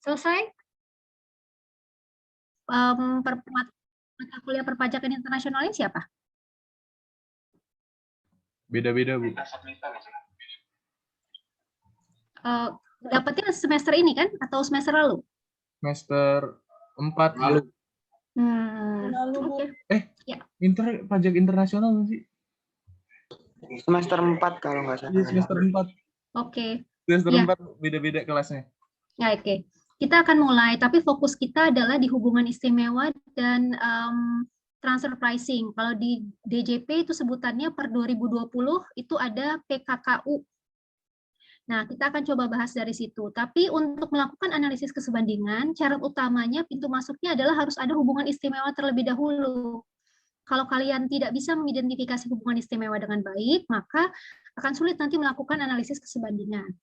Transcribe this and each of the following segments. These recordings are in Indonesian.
Selesai? Mata kuliah perpajakan internasionalnya siapa? Beda-beda, Bu. Dapatnya semester ini kan? Atau semester lalu? Semester 4 lalu. Oke. Ya. Pajak internasional nggak sih? Semester 4 kalau nggak salah. Iya, semester 4. Oke. Semester Ya. 4 beda-beda kelasnya. Ya, oke. Kita akan mulai, tapi fokus kita adalah di hubungan istimewa dan transfer pricing. Kalau di DJP itu sebutannya per 2020 itu ada PKKU. Nah, kita akan coba bahas dari situ. Tapi untuk melakukan analisis kesebandingan, syarat utamanya pintu masuknya adalah harus ada hubungan istimewa terlebih dahulu. Kalau kalian tidak bisa mengidentifikasi hubungan istimewa dengan baik, maka akan sulit nanti melakukan analisis kesebandingan.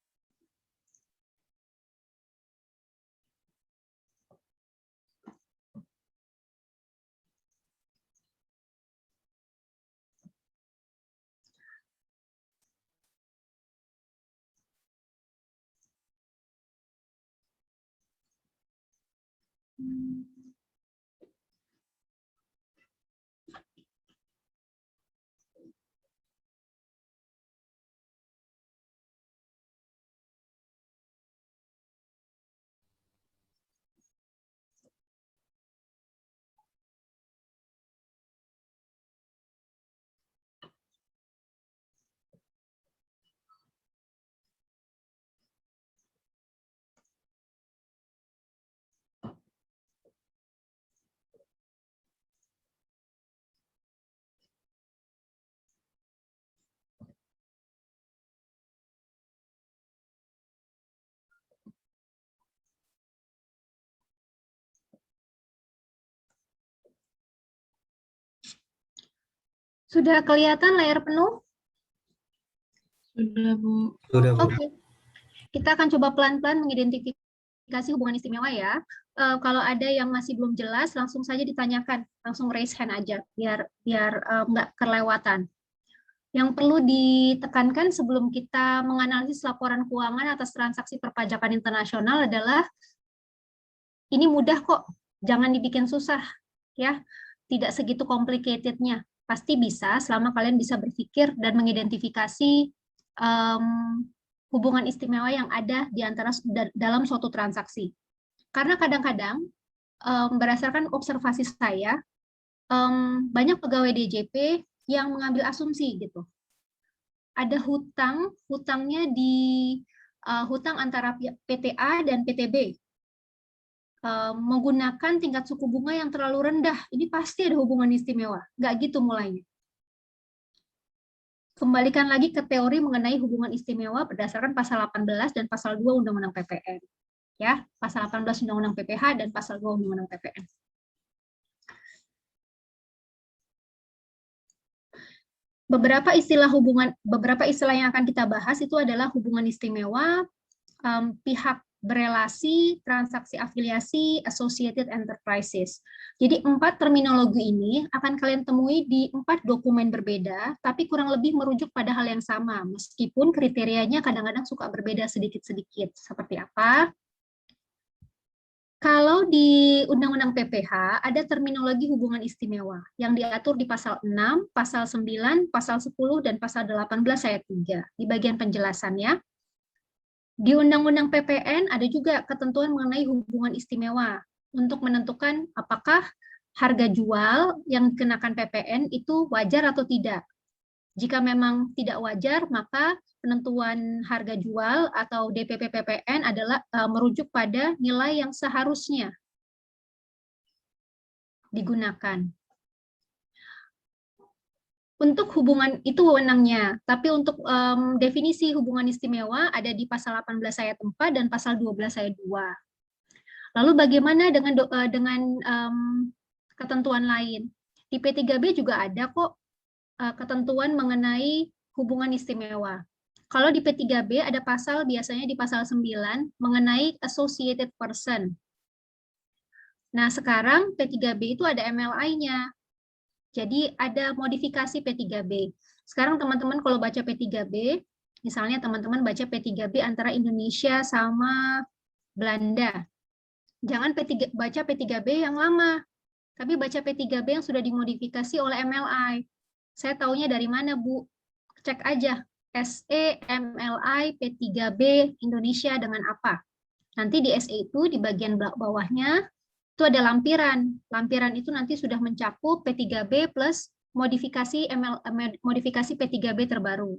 Sudah kelihatan layar penuh? Sudah, Bu. Sudah, Bu. Oke. Kita akan coba pelan-pelan mengidentifikasi hubungan istimewa ya. Kalau ada yang masih belum jelas, langsung saja ditanyakan, langsung raise hand aja, biar nggak kelewatan. Yang perlu ditekankan sebelum kita menganalisis laporan keuangan atas transaksi perpajakan internasional adalah ini mudah kok, jangan dibikin susah ya. Tidak segitu complicated-nya. Pasti bisa selama kalian bisa berpikir dan mengidentifikasi hubungan istimewa yang ada di antara dalam suatu transaksi. Karena kadang-kadang berdasarkan observasi saya, banyak pegawai DJP yang mengambil asumsi gitu. Ada hutangnya di hutang antara PTA dan PTB. Menggunakan tingkat suku bunga yang terlalu rendah, ini pasti ada hubungan istimewa. Nggak gitu mulainya. Kembalikan lagi ke teori mengenai hubungan istimewa berdasarkan pasal 18 dan pasal 2 Undang-Undang PPN. Ya, pasal 18 Undang-Undang PPH dan pasal 2 Undang-Undang PPN. Beberapa istilah yang akan kita bahas itu adalah hubungan istimewa, pihak berelasi, transaksi afiliasi, associated enterprises. Jadi 4 terminologi ini akan kalian temui di 4 dokumen berbeda, tapi kurang lebih merujuk pada hal yang sama, meskipun kriterianya kadang-kadang suka berbeda sedikit-sedikit. Seperti apa? Kalau di Undang-Undang PPH ada terminologi hubungan istimewa yang diatur di pasal 6, pasal 9, pasal 10, dan pasal 18 ayat 3. Di bagian penjelasannya, di Undang-Undang PPN ada juga ketentuan mengenai hubungan istimewa untuk menentukan apakah harga jual yang dikenakan PPN itu wajar atau tidak. Jika memang tidak wajar, maka penentuan harga jual atau DPP PPN adalah merujuk pada nilai yang seharusnya digunakan. Untuk hubungan itu wewenangnya, tapi untuk definisi hubungan istimewa ada di pasal 18 ayat 4 dan pasal 12 ayat 2. Lalu bagaimana dengan ketentuan lain? Di P3B juga ada kok ketentuan mengenai hubungan istimewa. Kalau di P3B ada pasal biasanya di pasal 9 mengenai associated person. Nah, sekarang P3B itu ada MLI-nya. Jadi ada modifikasi P3B. Sekarang teman-teman kalau baca P3B, misalnya teman-teman baca P3B antara Indonesia sama Belanda. Jangan baca P3B yang lama, tapi baca P3B yang sudah dimodifikasi oleh MLI. Saya taunya dari mana, Bu? Cek aja, SE, MLI, P3B, Indonesia dengan apa. Nanti di SE itu, di bagian bawahnya, itu ada lampiran. Lampiran itu nanti sudah mencakup P3B plus modifikasi modifikasi P3B terbaru.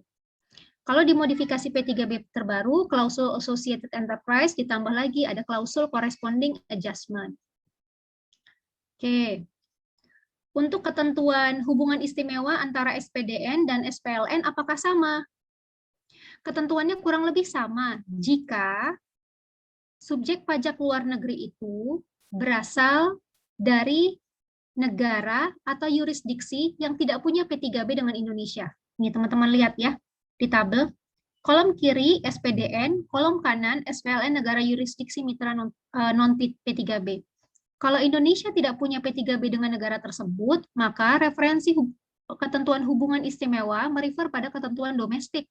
Kalau di modifikasi P3B terbaru, klausul Associated Enterprise ditambah lagi ada klausul Corresponding Adjustment. Oke. Untuk ketentuan hubungan istimewa antara SPDN dan SPLN apakah sama? Ketentuannya kurang lebih sama jika subjek pajak luar negeri itu berasal dari negara atau yurisdiksi yang tidak punya P3B dengan Indonesia. Ini teman-teman lihat ya di tabel. Kolom kiri SPDN, kolom kanan SPLN negara yurisdiksi mitra non P3B. Kalau Indonesia tidak punya P3B dengan negara tersebut, maka referensi ketentuan hubungan istimewa merefer pada ketentuan domestik.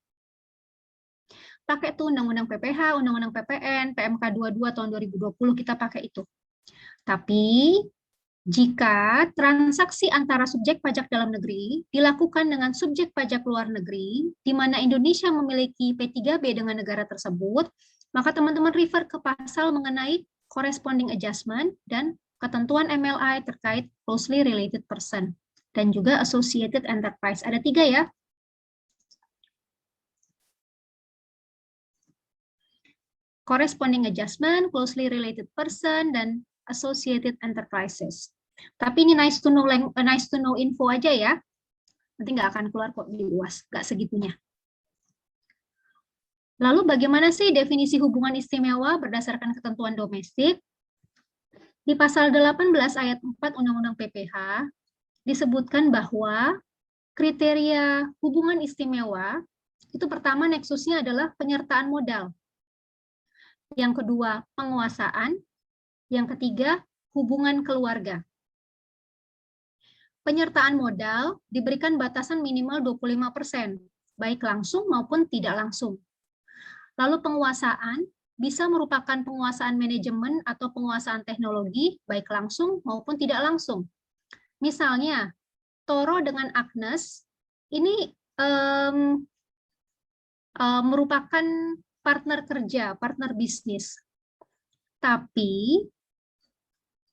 Pakai tuh Undang-Undang PPH, Undang-Undang PPN, PMK 22 tahun 2020 kita pakai itu. Tapi jika transaksi antara subjek pajak dalam negeri dilakukan dengan subjek pajak luar negeri, di mana Indonesia memiliki P3B dengan negara tersebut, maka teman-teman refer ke pasal mengenai corresponding adjustment dan ketentuan MLI terkait closely related person dan juga associated enterprise. Ada 3 ya. Corresponding adjustment, closely related person, dan associated enterprises. Tapi ini nice to know info aja ya. Nanti nggak akan keluar kok di UAS, nggak segitunya. Lalu bagaimana sih definisi hubungan istimewa berdasarkan ketentuan domestik? Di pasal 18 ayat 4 Undang-Undang PPH disebutkan bahwa kriteria hubungan istimewa itu pertama neksusnya adalah penyertaan modal. Yang kedua, penguasaan. Yang ketiga, hubungan keluarga. Penyertaan modal diberikan batasan minimal 25%, baik langsung maupun tidak langsung. Lalu penguasaan bisa merupakan penguasaan manajemen atau penguasaan teknologi, baik langsung maupun tidak langsung. Misalnya, Toro dengan Agnes ini merupakan partner kerja, partner bisnis. Tapi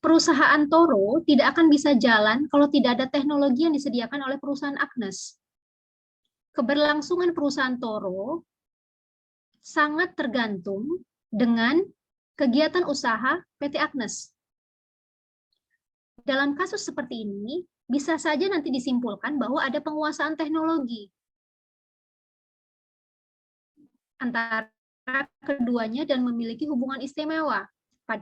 perusahaan Toro tidak akan bisa jalan kalau tidak ada teknologi yang disediakan oleh perusahaan Agnes. Keberlangsungan perusahaan Toro sangat tergantung dengan kegiatan usaha PT Agnes. Dalam kasus seperti ini, bisa saja nanti disimpulkan bahwa ada penguasaan teknologi antara keduanya dan memiliki hubungan istimewa.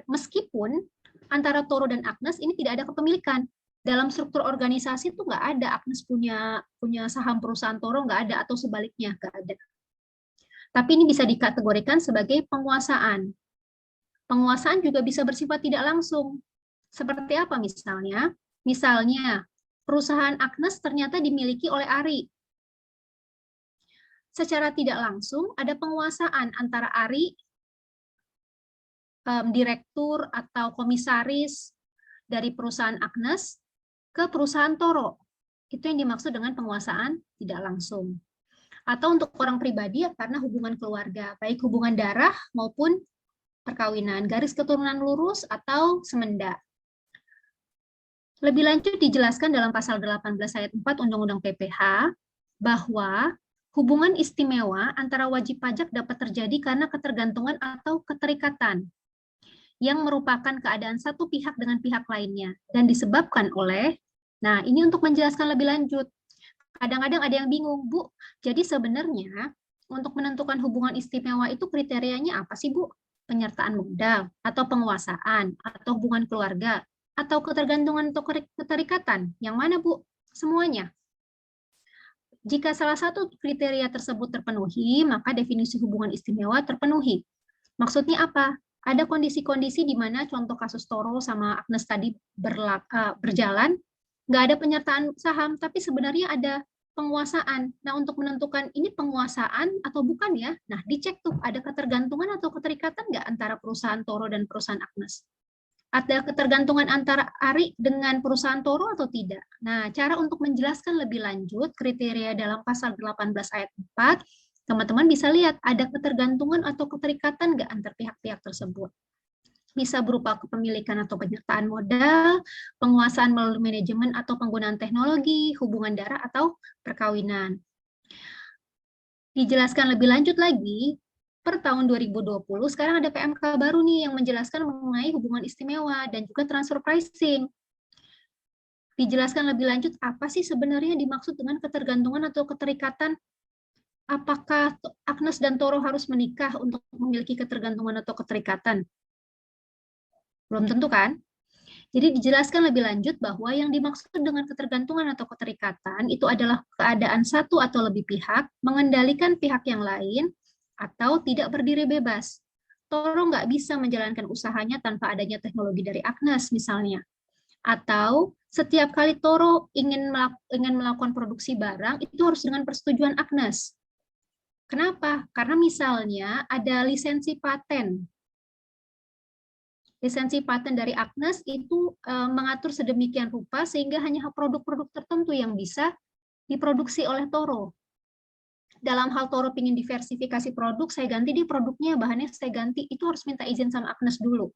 Meskipun antara Toro dan Agnes ini tidak ada kepemilikan. Dalam struktur organisasi itu nggak ada Agnes punya saham perusahaan Toro, nggak ada, atau sebaliknya nggak ada. Tapi ini bisa dikategorikan sebagai penguasaan. Penguasaan juga bisa bersifat tidak langsung. Seperti apa misalnya? Misalnya, perusahaan Agnes ternyata dimiliki oleh Ari. Secara tidak langsung ada penguasaan antara Ari, direktur atau komisaris dari perusahaan Agnes ke perusahaan Toro. Itu yang dimaksud dengan penguasaan tidak langsung. Atau untuk orang pribadi karena hubungan keluarga, baik hubungan darah maupun perkawinan, garis keturunan lurus atau semenda. Lebih lanjut dijelaskan dalam pasal 18 ayat 4 Undang-Undang PPH bahwa hubungan istimewa antara wajib pajak dapat terjadi karena ketergantungan atau keterikatan yang merupakan keadaan satu pihak dengan pihak lainnya dan disebabkan oleh, nah ini untuk menjelaskan lebih lanjut. Kadang-kadang ada yang bingung, Bu, jadi sebenarnya untuk menentukan hubungan istimewa itu kriterianya apa sih, Bu? Penyertaan modal, atau penguasaan, atau hubungan keluarga, atau ketergantungan atau keterikatan? Yang mana, Bu? Semuanya. Jika salah satu kriteria tersebut terpenuhi, maka definisi hubungan istimewa terpenuhi. Maksudnya apa? Ada kondisi-kondisi di mana contoh kasus Toro sama Agnes tadi berjalan, nggak ada penyertaan saham, tapi sebenarnya ada penguasaan. Nah, untuk menentukan ini penguasaan atau bukan ya, nah dicek tuh ada ketergantungan atau keterikatan nggak antara perusahaan Toro dan perusahaan Agnes. Ada ketergantungan antara ARI dengan perusahaan Toro atau tidak? Nah, cara untuk menjelaskan lebih lanjut kriteria dalam pasal 18 ayat 4, teman-teman bisa lihat ada ketergantungan atau keterikatan nggak antar pihak-pihak tersebut. Bisa berupa kepemilikan atau penyertaan modal, penguasaan melalui manajemen atau penggunaan teknologi, hubungan darah, atau perkawinan. Dijelaskan lebih lanjut lagi, per tahun 2020, sekarang ada PMK baru nih yang menjelaskan mengenai hubungan istimewa dan juga transfer pricing. Dijelaskan lebih lanjut apa sih sebenarnya dimaksud dengan ketergantungan atau keterikatan. Apakah Agnes dan Toro harus menikah untuk memiliki ketergantungan atau keterikatan? Belum tentu kan? Jadi dijelaskan lebih lanjut bahwa yang dimaksud dengan ketergantungan atau keterikatan itu adalah keadaan satu atau lebih pihak mengendalikan pihak yang lain atau tidak berdiri bebas. Toro nggak bisa menjalankan usahanya tanpa adanya teknologi dari Agnes misalnya. Atau setiap kali Toro ingin melakukan produksi barang, itu harus dengan persetujuan Agnes. Kenapa? Karena misalnya ada lisensi paten. Lisensi paten dari Agnes itu mengatur sedemikian rupa sehingga hanya produk-produk tertentu yang bisa diproduksi oleh Toro. Dalam hal Toro ingin diversifikasi produk, saya ganti di produknya, bahannya saya ganti, itu harus minta izin sama Agnes dulu.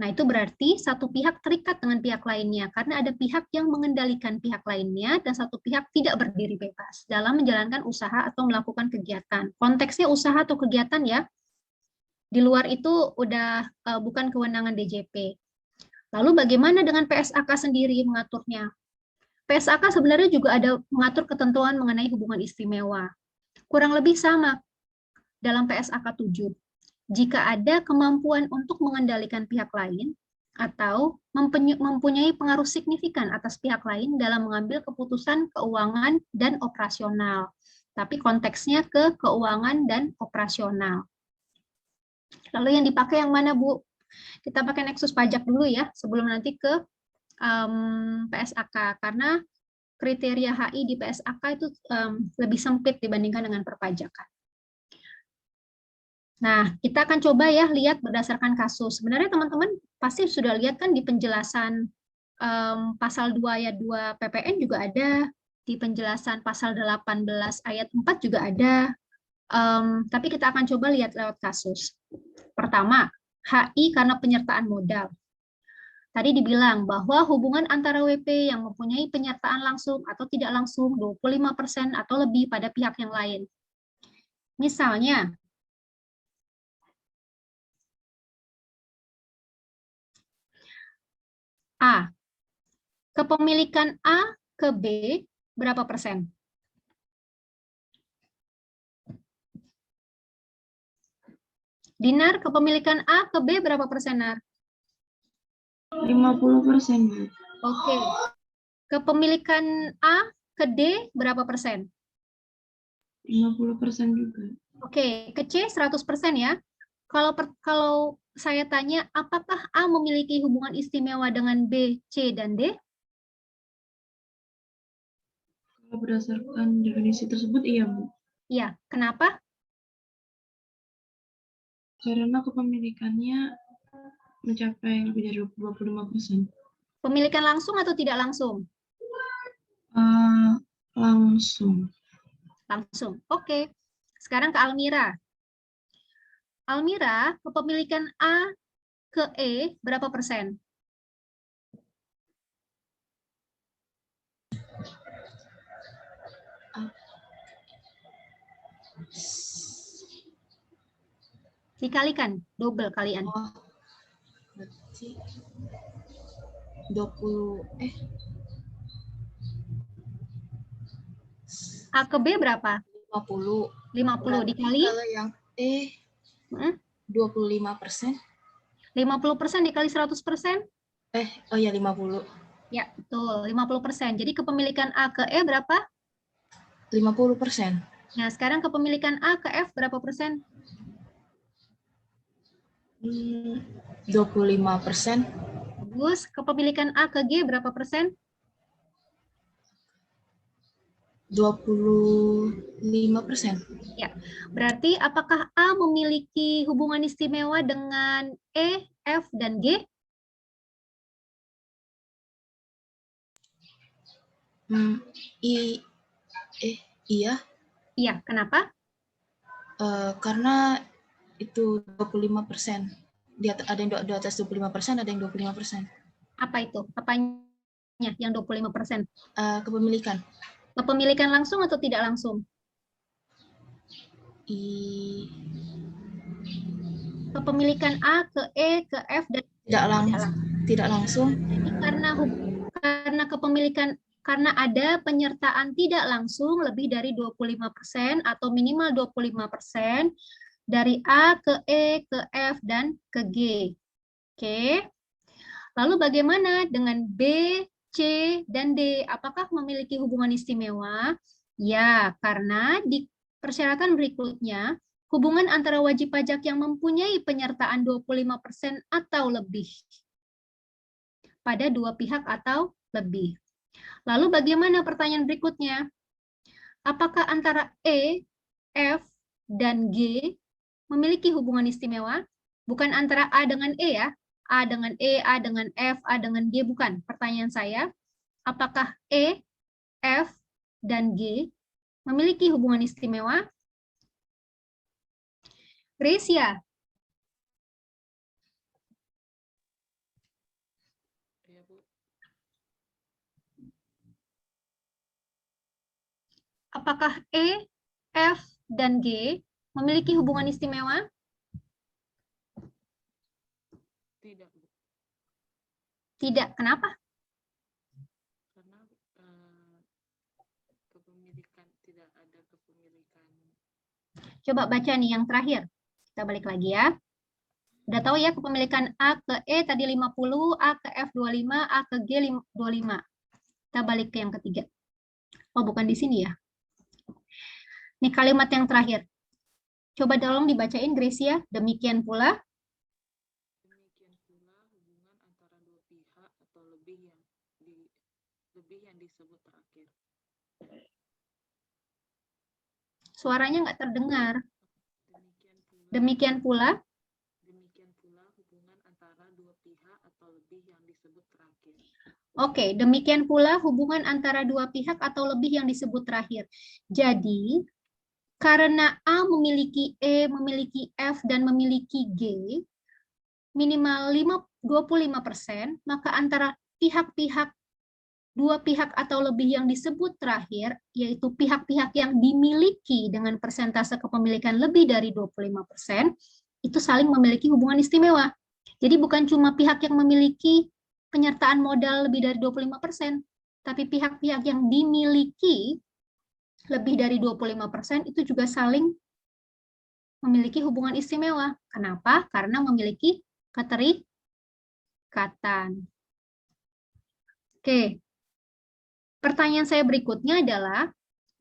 Nah, itu berarti satu pihak terikat dengan pihak lainnya, karena ada pihak yang mengendalikan pihak lainnya, dan satu pihak tidak berdiri bebas dalam menjalankan usaha atau melakukan kegiatan. Konteksnya usaha atau kegiatan ya, di luar itu udah bukan kewenangan DJP. Lalu bagaimana dengan PSAK sendiri mengaturnya? PSAK sebenarnya juga ada mengatur ketentuan mengenai hubungan istimewa. Kurang lebih sama dalam PSAK 7. Jika ada kemampuan untuk mengendalikan pihak lain atau mempunyai pengaruh signifikan atas pihak lain dalam mengambil keputusan keuangan dan operasional. Tapi konteksnya ke keuangan dan operasional. Lalu yang dipakai yang mana, Bu? Kita pakai Nexus pajak dulu ya, sebelum nanti ke PSAK, karena kriteria HI di PSAK itu lebih sempit dibandingkan dengan perpajakan. Nah, kita akan coba ya lihat berdasarkan kasus. Sebenarnya teman-teman pasti sudah lihat kan di penjelasan pasal 2 ayat 2 PPN juga ada, di penjelasan pasal 18 ayat 4 juga ada, tapi kita akan coba lihat lewat kasus. Pertama, HI karena penyertaan modal. Tadi dibilang bahwa hubungan antara WP yang mempunyai penyertaan langsung atau tidak langsung 25% atau lebih pada pihak yang lain. Misalnya, A. Kepemilikan A ke B berapa persen? Dinar, kepemilikan A ke B berapa persen, Nar? 50%, Bu. Oke. Kepemilikan A ke D berapa persen? 50% juga. Oke, ke C 100% ya. Kalau saya tanya, apakah A memiliki hubungan istimewa dengan B, C, dan D? Kalau berdasarkan definisi tersebut, iya, Bu. Iya. Kenapa? Karena kepemilikannya mencapai lebih dari 25%. Pemilikan langsung atau tidak langsung? Langsung. Langsung. Oke. Sekarang ke Almira. Almira, kepemilikan A ke E berapa persen? Dikalikan, double kalian. Oh, berarti 20, A ke B berapa? 50. 50 dikali? Kalau yang E, 25%. 50% dikali 100%? Oh ya 50. Ya, betul. 50%. Jadi kepemilikan A ke E berapa? 50%. Nah, sekarang kepemilikan A ke F berapa persen? 25%. Bagus. Kepemilikan A ke G berapa persen? 25%. Ya, berarti apakah A memiliki hubungan istimewa dengan E, F, dan G? I iya, Iya, kenapa? karena itu 25%. Ada yang di atas 25%, ada yang 25%. Apa itu? Apanya yang 25%? Kepemilikan. Kepemilikan langsung atau tidak langsung? Kepemilikan A ke E ke F dan tidak langsung. Jadi karena kepemilikan karena ada penyertaan tidak langsung lebih dari 25% atau minimal 25% dari A ke E ke F dan ke G. Oke. Lalu bagaimana dengan B, C, dan D? Apakah memiliki hubungan istimewa? Ya, karena di persyaratan berikutnya, hubungan antara wajib pajak yang mempunyai penyertaan 25% atau lebih pada dua pihak atau lebih. Lalu bagaimana pertanyaan berikutnya? Apakah antara E, F, dan G memiliki hubungan istimewa? Bukan antara A dengan E ya. A dengan E, A dengan F, A dengan G, bukan. Pertanyaan saya, apakah E, F, dan G memiliki hubungan istimewa? Gracia. Apakah E, F, dan G memiliki hubungan istimewa? Tidak, Bu. Tidak. Kenapa? Karena kepemilikan tidak ada kepemilikan. Coba baca nih yang terakhir. Kita balik lagi ya. Udah tahu ya kepemilikan A ke E tadi 50, A ke F 25, A ke G 25. Kita balik ke yang ketiga. Oh, bukan di sini ya. Ini kalimat yang terakhir. Coba tolong dibacain, Gracia. Demikian pula. Demikian pula hubungan antara dua pihak atau lebih yang disebut terakhir. Suaranya nggak terdengar. Demikian pula hubungan antara dua pihak atau lebih yang disebut terakhir. Oke, demikian pula hubungan antara dua pihak atau lebih yang disebut terakhir. Jadi, karena A memiliki E, memiliki F, dan memiliki G, minimal 25%, maka antara dua pihak atau lebih yang disebut terakhir, yaitu pihak-pihak yang dimiliki dengan persentase kepemilikan lebih dari 25%, itu saling memiliki hubungan istimewa. Jadi bukan cuma pihak yang memiliki penyertaan modal lebih dari 25%, tapi pihak-pihak yang dimiliki lebih dari 25% itu juga saling memiliki hubungan istimewa. Kenapa? Karena memiliki keterikatan. Oke. Pertanyaan saya berikutnya adalah,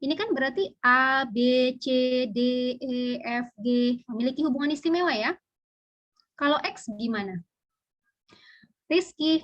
ini kan berarti A, B, C, D, E, F, G memiliki hubungan istimewa ya. Kalau X gimana? Rizky.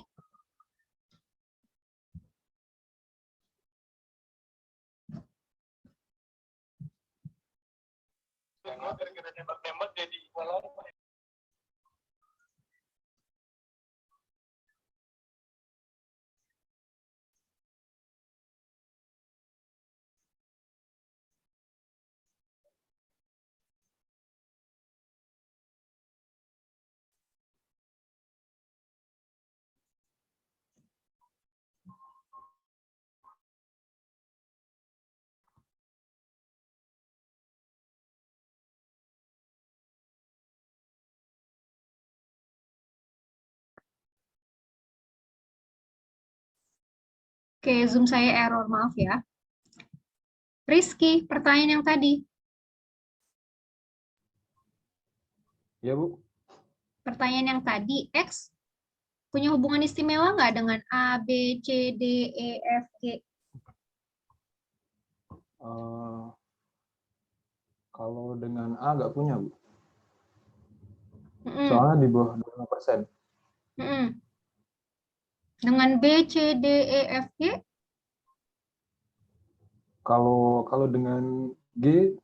Oke, Zoom saya error, maaf ya. Rizky, pertanyaan yang tadi. Ya, Bu. Pertanyaan yang tadi, X punya hubungan istimewa nggak dengan A, B, C, D, E, F, G? Kalau dengan A nggak punya, Bu. Mm-mm. Soalnya di bawah 25%. Mm-mm. Dengan B, C, D, E, F, G? Kalau dengan G,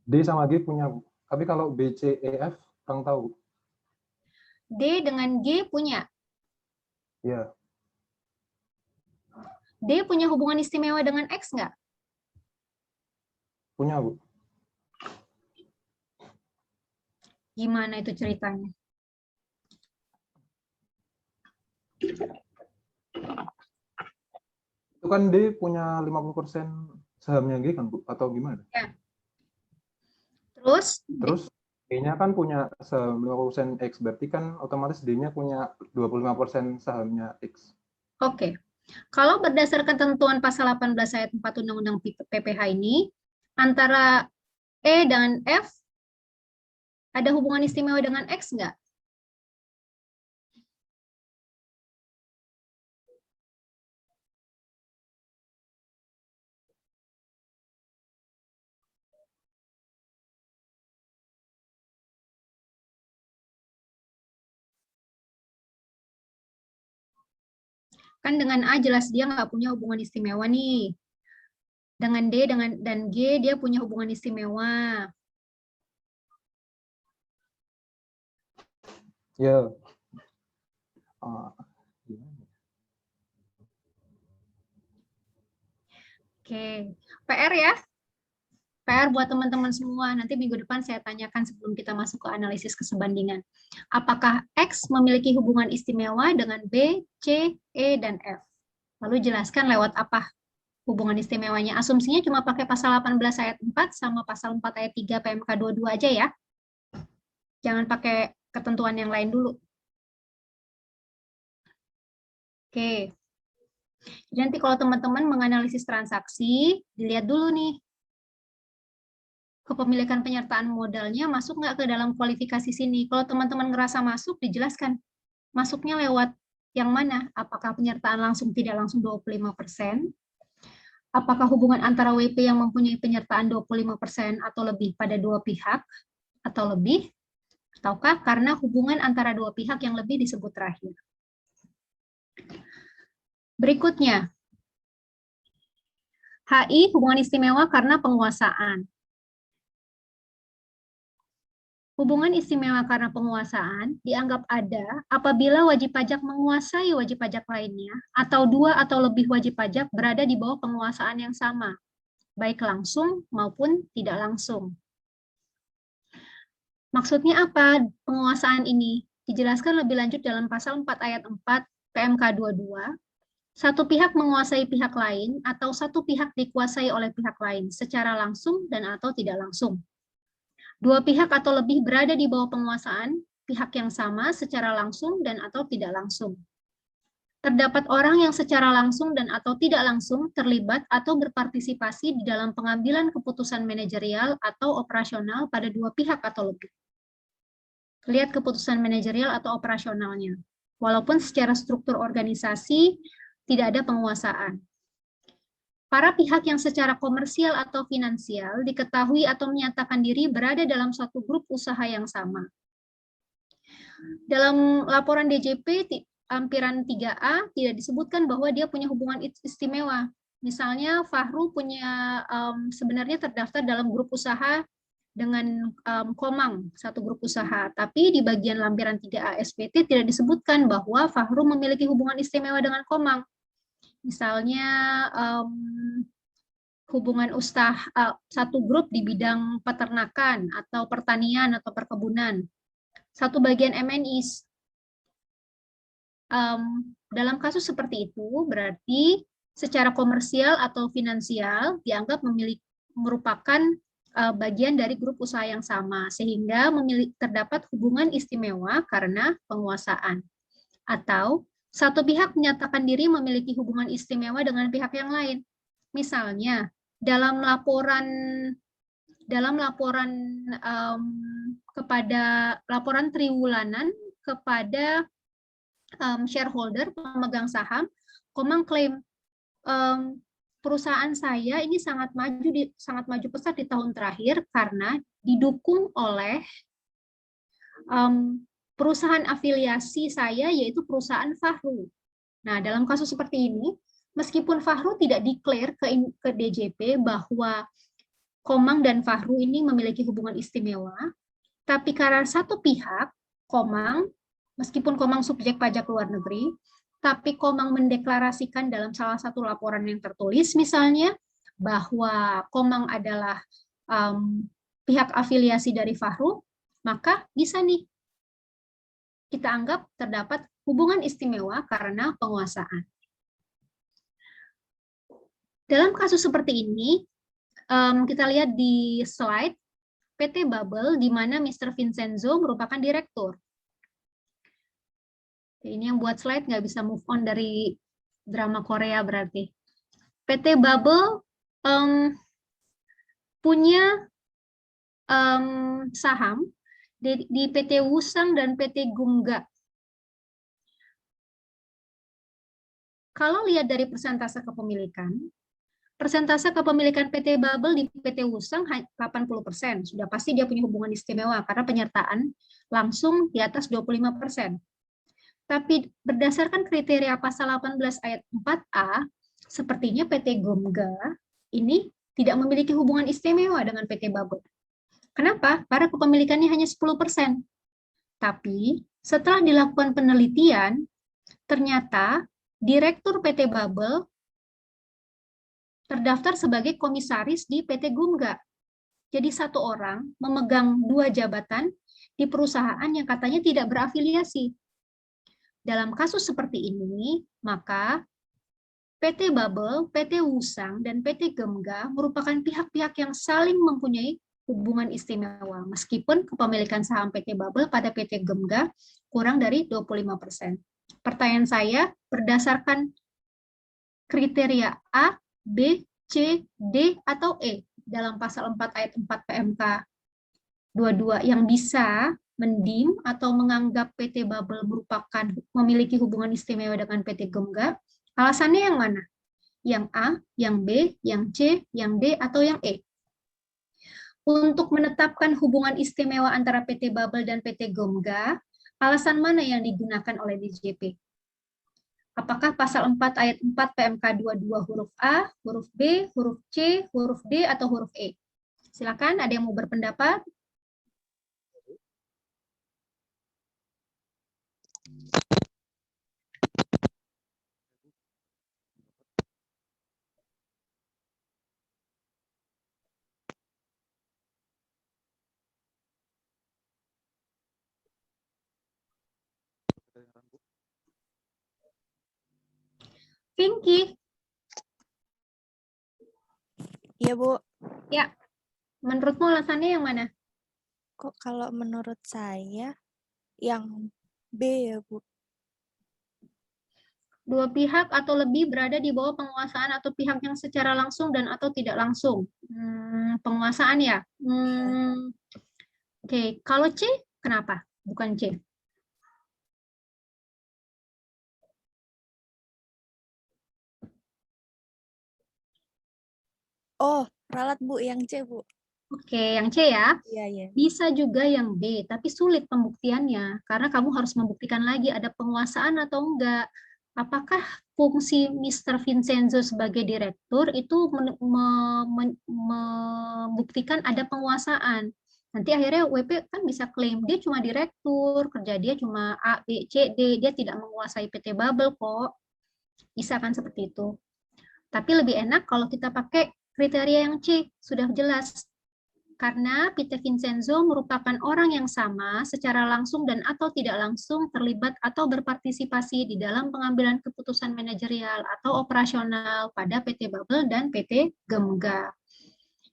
D sama G punya, Bu. Tapi kalau B, C, E, F, kurang tahu. D dengan G punya. Ya. D punya hubungan istimewa dengan X nggak? Punya, Bu. Gimana itu ceritanya? Itu kan D punya 50% sahamnya G kan, Bu? Atau gimana? Terus, Terus D-nya kan punya saham 50% X, berarti kan otomatis D-nya punya 25% sahamnya X. oke. Kalau berdasarkan ketentuan pasal 18 ayat 4 Undang-Undang PPH ini, antara E dan F ada hubungan istimewa dengan X nggak? Kan dengan A jelas dia nggak punya hubungan istimewa nih. Dengan D dan G dia punya hubungan istimewa. Ya. Oke, PR ya. PR buat teman-teman semua. Nanti minggu depan saya tanyakan sebelum kita masuk ke analisis kesebandingan. Apakah X memiliki hubungan istimewa dengan B, C, E, dan F? Lalu jelaskan lewat apa hubungan istimewanya. Asumsinya cuma pakai pasal 18 ayat 4 sama pasal 4 ayat 3 PMK 22 aja ya. Jangan pakai ketentuan yang lain dulu. Oke. Jadi nanti kalau teman-teman menganalisis transaksi, dilihat dulu nih. Kepemilikan penyertaan modalnya masuk nggak ke dalam kualifikasi sini. Kalau teman-teman ngerasa masuk, dijelaskan. Masuknya lewat yang mana? Apakah penyertaan langsung tidak langsung 25%? Apakah hubungan antara WP yang mempunyai penyertaan 25% atau lebih pada dua pihak atau lebih? Ataukah karena hubungan antara dua pihak yang lebih disebut terakhir? Berikutnya, HI hubungan istimewa karena penguasaan. Hubungan istimewa karena penguasaan dianggap ada apabila wajib pajak menguasai wajib pajak lainnya atau dua atau lebih wajib pajak berada di bawah penguasaan yang sama, baik langsung maupun tidak langsung. Maksudnya apa penguasaan ini? Dijelaskan lebih lanjut dalam pasal 4 ayat 4 PMK 22. Satu pihak menguasai pihak lain atau satu pihak dikuasai oleh pihak lain secara langsung dan atau tidak langsung. Dua pihak atau lebih berada di bawah penguasaan pihak yang sama secara langsung dan atau tidak langsung. Terdapat orang yang secara langsung dan atau tidak langsung terlibat atau berpartisipasi di dalam pengambilan keputusan manajerial atau operasional pada dua pihak atau lebih. Lihat keputusan manajerial atau operasionalnya. Walaupun secara struktur organisasi tidak ada penguasaan. Para pihak yang secara komersial atau finansial diketahui atau menyatakan diri berada dalam suatu grup usaha yang sama. Dalam laporan DJP lampiran 3A tidak disebutkan bahwa dia punya hubungan istimewa. Misalnya Fahru punya sebenarnya terdaftar dalam grup usaha dengan Komang, satu grup usaha, tapi di bagian lampiran 3A SPT tidak disebutkan bahwa Fahru memiliki hubungan istimewa dengan Komang. Misalnya hubungan usaha satu grup di bidang peternakan atau pertanian atau perkebunan, satu bagian MNIs. Dalam kasus seperti itu berarti secara komersial atau finansial dianggap merupakan bagian dari grup usaha yang sama sehingga terdapat hubungan istimewa karena penguasaan. Atau satu pihak menyatakan diri memiliki hubungan istimewa dengan pihak yang lain. Misalnya, dalam laporan triwulanan kepada shareholder pemegang saham, Komang klaim perusahaan saya ini sangat maju pesat di tahun terakhir karena didukung oleh perusahaan afiliasi saya, yaitu perusahaan Fahru. Nah, dalam kasus seperti ini, meskipun Fahru tidak declare ke DJP bahwa Komang dan Fahru ini memiliki hubungan istimewa, tapi karena satu pihak, Komang, meskipun Komang subjek pajak luar negeri, tapi Komang mendeklarasikan dalam salah satu laporan yang tertulis misalnya bahwa Komang adalah pihak afiliasi dari Fahru, maka bisa nih kita anggap terdapat hubungan istimewa karena penguasaan. Dalam kasus seperti ini, kita lihat di slide PT Bubble, di mana Mr. Vincenzo merupakan direktur. Ini yang buat slide nggak bisa move on dari drama Korea berarti. PT Bubble punya saham di PT Wusang dan PT Gumga. Kalau lihat dari persentase kepemilikan PT Bubble di PT Wusang 80%. Sudah pasti dia punya hubungan istimewa karena penyertaan langsung di atas 25%. Tapi berdasarkan kriteria pasal 18 ayat 4A, sepertinya PT Gumga ini tidak memiliki hubungan istimewa dengan PT Bubble. Kenapa? Karena kepemilikannya hanya 10%. Tapi setelah dilakukan penelitian, ternyata Direktur PT Bubble terdaftar sebagai komisaris di PT Gumga. Jadi satu orang memegang 2 jabatan di perusahaan yang katanya tidak berafiliasi. Dalam kasus seperti ini, maka PT Bubble, PT Wusang, dan PT Gumga merupakan pihak-pihak yang saling mempunyai hubungan istimewa, meskipun kepemilikan saham PT Bubble pada PT Gumga kurang dari 25%. Pertanyaan saya, berdasarkan kriteria A, B, C, D, atau E dalam pasal 4 ayat 4 PMK 22 yang bisa mendim atau menganggap PT Bubble merupakan memiliki hubungan istimewa dengan PT Gumga, alasannya yang mana? Yang A, yang B, yang C, yang D, atau yang E? Untuk menetapkan hubungan istimewa antara PT Bubble dan PT Gumga, alasan mana yang digunakan oleh DJP? Apakah pasal 4 ayat 4 PMK 22 huruf A, huruf B, huruf C, huruf D, atau huruf E? Silakan, ada yang mau berpendapat? Pinky? Iya, Bu. Ya, menurutmu alasannya yang mana? Kok kalau menurut saya yang B ya, Bu. Dua pihak atau lebih berada di bawah penguasaan atau pihak yang secara langsung dan atau tidak langsung. Penguasaan ya? Oke, kalau C, kenapa? Bukan C. Oh, ralat, Bu. Yang C, Bu. Oke, yang C ya. Iya, iya. Bisa juga yang B, tapi sulit pembuktiannya. Karena kamu harus membuktikan lagi ada penguasaan atau enggak. Apakah fungsi Mr. Vincenzo sebagai direktur itu membuktikan ada penguasaan. Nanti akhirnya WP kan bisa klaim dia cuma direktur, kerja dia cuma A, B, C, D, dia tidak menguasai PT Bubble kok. Bisa kan seperti itu. Tapi lebih enak kalau kita pakai kriteria yang C, sudah jelas. Karena Peter Vincenzo merupakan orang yang sama secara langsung dan atau tidak langsung terlibat atau berpartisipasi di dalam pengambilan keputusan manajerial atau operasional pada PT Bubble dan PT Gumga.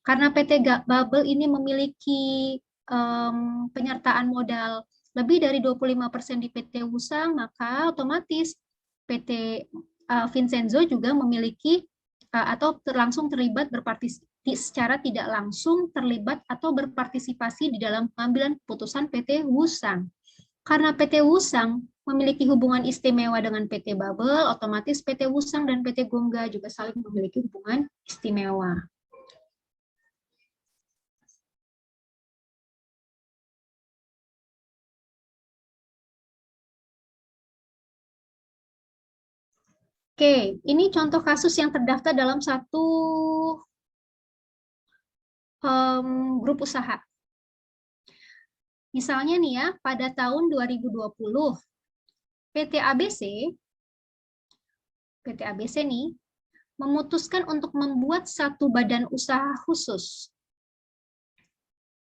Karena PT Bubble ini memiliki penyertaan modal lebih dari 25% di PT Wusang, maka otomatis PT Vincenzo juga memiliki atau langsung terlibat secara tidak langsung terlibat atau berpartisipasi di dalam pengambilan keputusan PT Wusang. Karena PT Wusang memiliki hubungan istimewa dengan PT Bubble, otomatis PT Wusang dan PT Gumga juga saling memiliki hubungan istimewa. Oke, ini contoh kasus yang terdaftar dalam satu grup usaha. Misalnya nih ya, pada tahun 2020, PT ABC PT ABC nih, memutuskan untuk membuat satu badan usaha khusus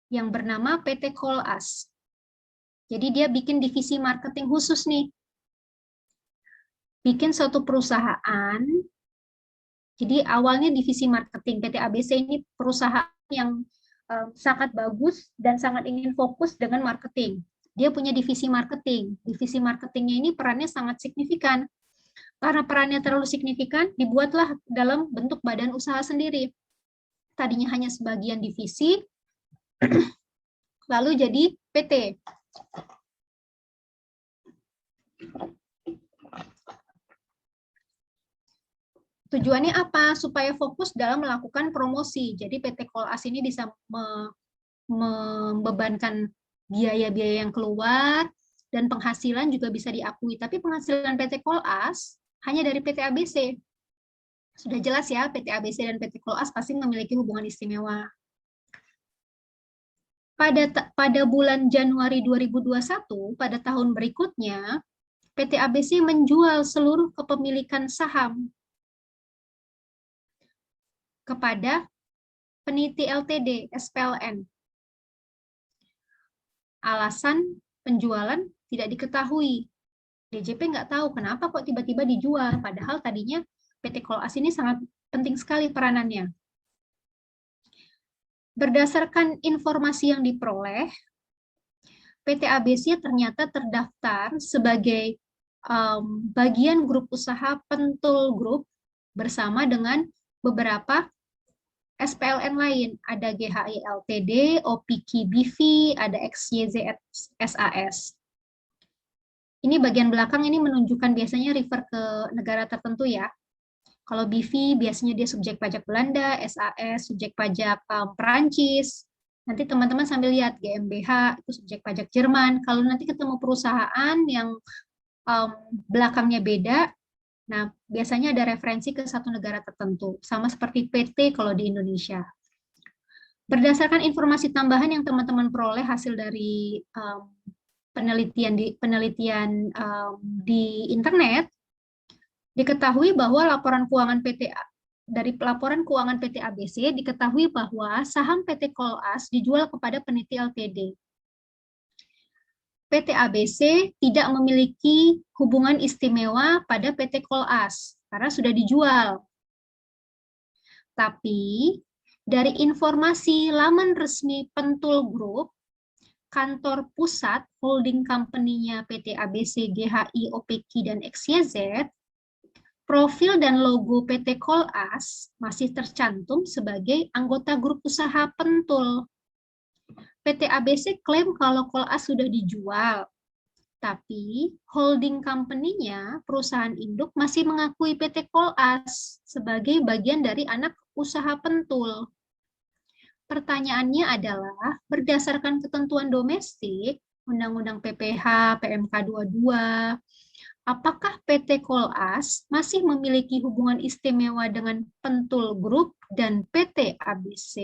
yang bernama PT Kolas. Jadi dia bikin divisi marketing khusus nih. Bikin suatu perusahaan. Jadi awalnya divisi marketing. PT ABC ini perusahaan yang sangat bagus dan sangat ingin fokus dengan marketing. Dia punya divisi marketing. Divisi marketingnya ini perannya sangat signifikan. Karena perannya terlalu signifikan, dibuatlah dalam bentuk badan usaha sendiri. Tadinya hanya sebagian divisi, lalu jadi PT. Tujuannya apa? Supaya fokus dalam melakukan promosi. Jadi PT Kolas ini bisa membebankan biaya-biaya yang keluar, dan penghasilan juga bisa diakui. Tapi penghasilan PT Kolas hanya dari PT ABC. Sudah jelas ya, PT ABC dan PT Kolas pasti memiliki hubungan istimewa. Pada bulan Januari 2021, pada tahun berikutnya, PT ABC menjual seluruh kepemilikan saham kepada Peniti Ltd, SPLN. Alasan penjualan tidak diketahui. DJP nggak tahu kenapa kok tiba-tiba dijual, padahal tadinya PT Kolas ini sangat penting sekali peranannya. Berdasarkan informasi yang diperoleh, PT ABC ternyata terdaftar sebagai bagian grup usaha Pentul Group bersama dengan beberapa SPLN lain. Ada GHI Ltd, OPK BV, ada XYZ SAS. Ini bagian belakang ini menunjukkan biasanya refer ke negara tertentu ya. Kalau BV biasanya dia subjek pajak Belanda, SAS subjek pajak Perancis. Nanti teman-teman sambil lihat GmbH itu subjek pajak Jerman. Kalau nanti ketemu perusahaan yang belakangnya beda, nah biasanya ada referensi ke satu negara tertentu. Sama seperti PT kalau di Indonesia. Berdasarkan informasi tambahan yang teman-teman peroleh hasil dari penelitian di internet, diketahui bahwa dari laporan keuangan PT ABC diketahui bahwa saham PT Kolas dijual kepada Peniti Ltd. PT ABC tidak memiliki hubungan istimewa pada PT Kolas karena sudah dijual. Tapi dari informasi laman resmi Pentul Group, kantor pusat holding company-nya PT ABC, GHI, OPK, dan XYZ, profil dan logo PT Kolas masih tercantum sebagai anggota grup usaha Pentul. PT ABC klaim kalau Kolas sudah dijual, tapi holding company-nya, perusahaan induk, masih mengakui PT Kolas sebagai bagian dari anak usaha Pentul. Pertanyaannya adalah, berdasarkan ketentuan domestik, Undang-Undang PPH, PMK 22, apakah PT Kolas masih memiliki hubungan istimewa dengan Pentul Group dan PT ABC?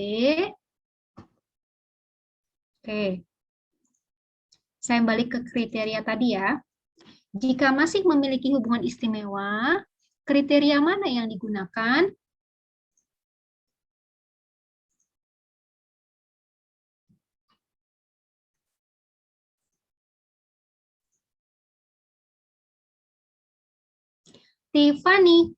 Oke. Saya balik ke kriteria tadi ya. Jika masih memiliki hubungan istimewa, kriteria mana yang digunakan? Tiffany.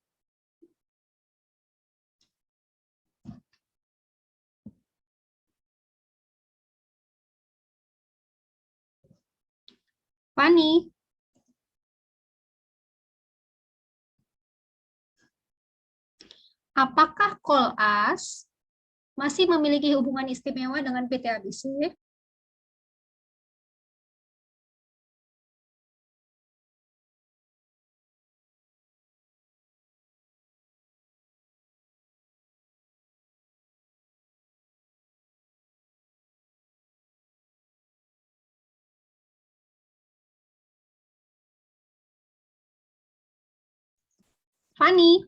Fani. Apakah Kolas masih memiliki hubungan istimewa dengan PT ABC? Fani.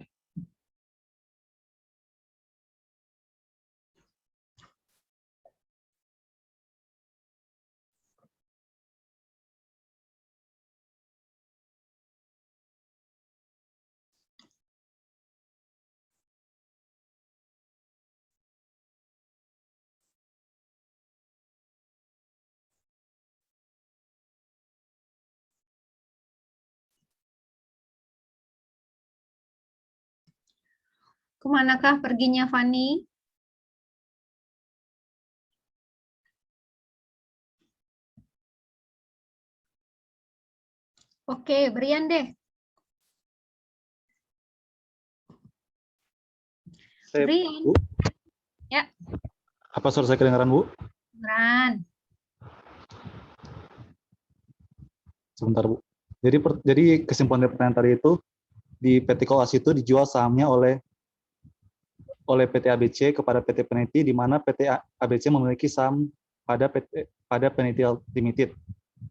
Kemanakah perginya Fani? Oke, Brian deh. Brian. Bu, Ya, apa suara saya kedengaran, Bu? Bran. Sebentar, Bu. Jadi kesimpulan dari pertanyaan tadi itu, di PT Koas itu dijual sahamnya oleh PT ABC kepada PT Peniti, di mana PT ABC memiliki saham pada Peniti Limited.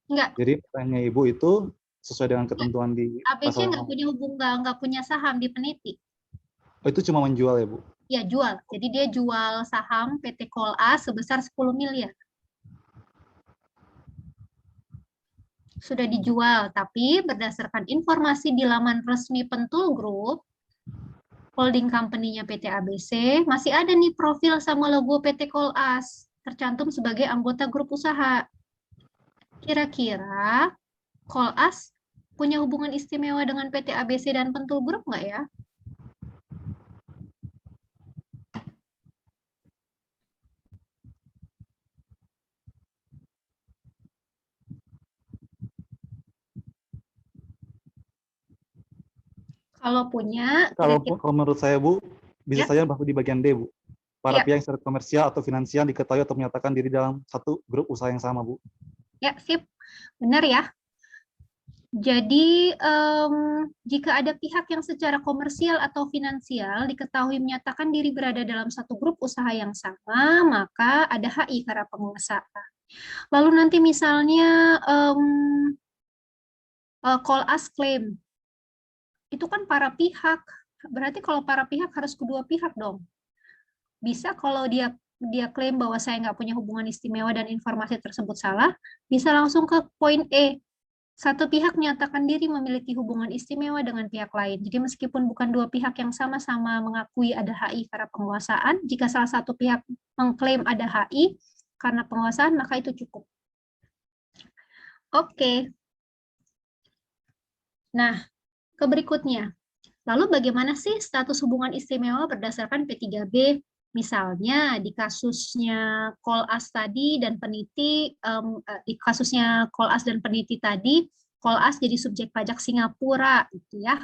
Enggak, Jadi pertanyaannya Ibu itu sesuai dengan ketentuan di ABC pasal. nggak punya nggak punya saham di Peniti. Oh, itu cuma menjual ya, Bu? Ya, jual. Jadi dia jual saham PT Kolas sebesar 10 miliar. Sudah dijual, tapi berdasarkan informasi di laman resmi Pentul Group, holding company-nya PT ABC, masih ada nih profil sama logo PT Kolas, tercantum sebagai anggota grup usaha. Kira-kira Kolas punya hubungan istimewa dengan PT ABC dan Pentul Group nggak ya? Kalau punya, Kalau kira-kira menurut saya, Bu, bisa Ya. saja bahwa di bagian D, Bu. Para Ya. pihak yang secara komersial atau finansial diketahui atau menyatakan diri dalam satu grup usaha yang sama, Bu. ya, sip, benar ya. Jadi, jika ada pihak yang secara komersial atau finansial diketahui menyatakan diri berada dalam satu grup usaha yang sama, maka ada HI karena penguasa. Lalu nanti misalnya call us claim, itu kan para pihak. Berarti kalau para pihak harus kedua pihak dong. Bisa kalau dia klaim bahwa saya nggak punya hubungan istimewa dan informasi tersebut salah, bisa langsung ke poin E. Satu pihak menyatakan diri memiliki hubungan istimewa dengan pihak lain. Jadi meskipun bukan dua pihak yang sama-sama mengakui ada HI karena penguasaan, jika salah satu pihak mengklaim ada HI karena penguasaan, maka itu cukup. Oke. Nah, ke berikutnya. Lalu bagaimana sih status hubungan istimewa berdasarkan P3B? Misalnya di kasusnya Kolas tadi dan Peniti, di kasusnya Kolas dan Peniti tadi, Kolas jadi subjek pajak Singapura, gitu ya.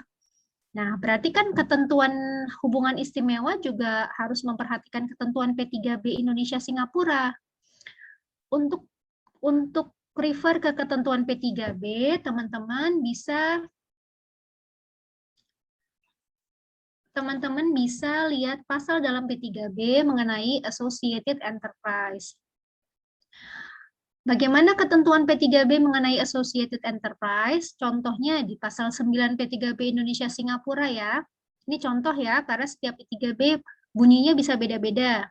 Nah, berarti kan ketentuan hubungan istimewa juga harus memperhatikan ketentuan P3B Indonesia Singapura. Untuk refer ke ketentuan P3B, teman-teman bisa lihat pasal dalam P3B mengenai Associated Enterprise. Bagaimana ketentuan P3B mengenai Associated Enterprise? Contohnya di pasal 9 P3B Indonesia Singapura ya. Ini contoh ya, karena setiap P3B bunyinya bisa beda-beda.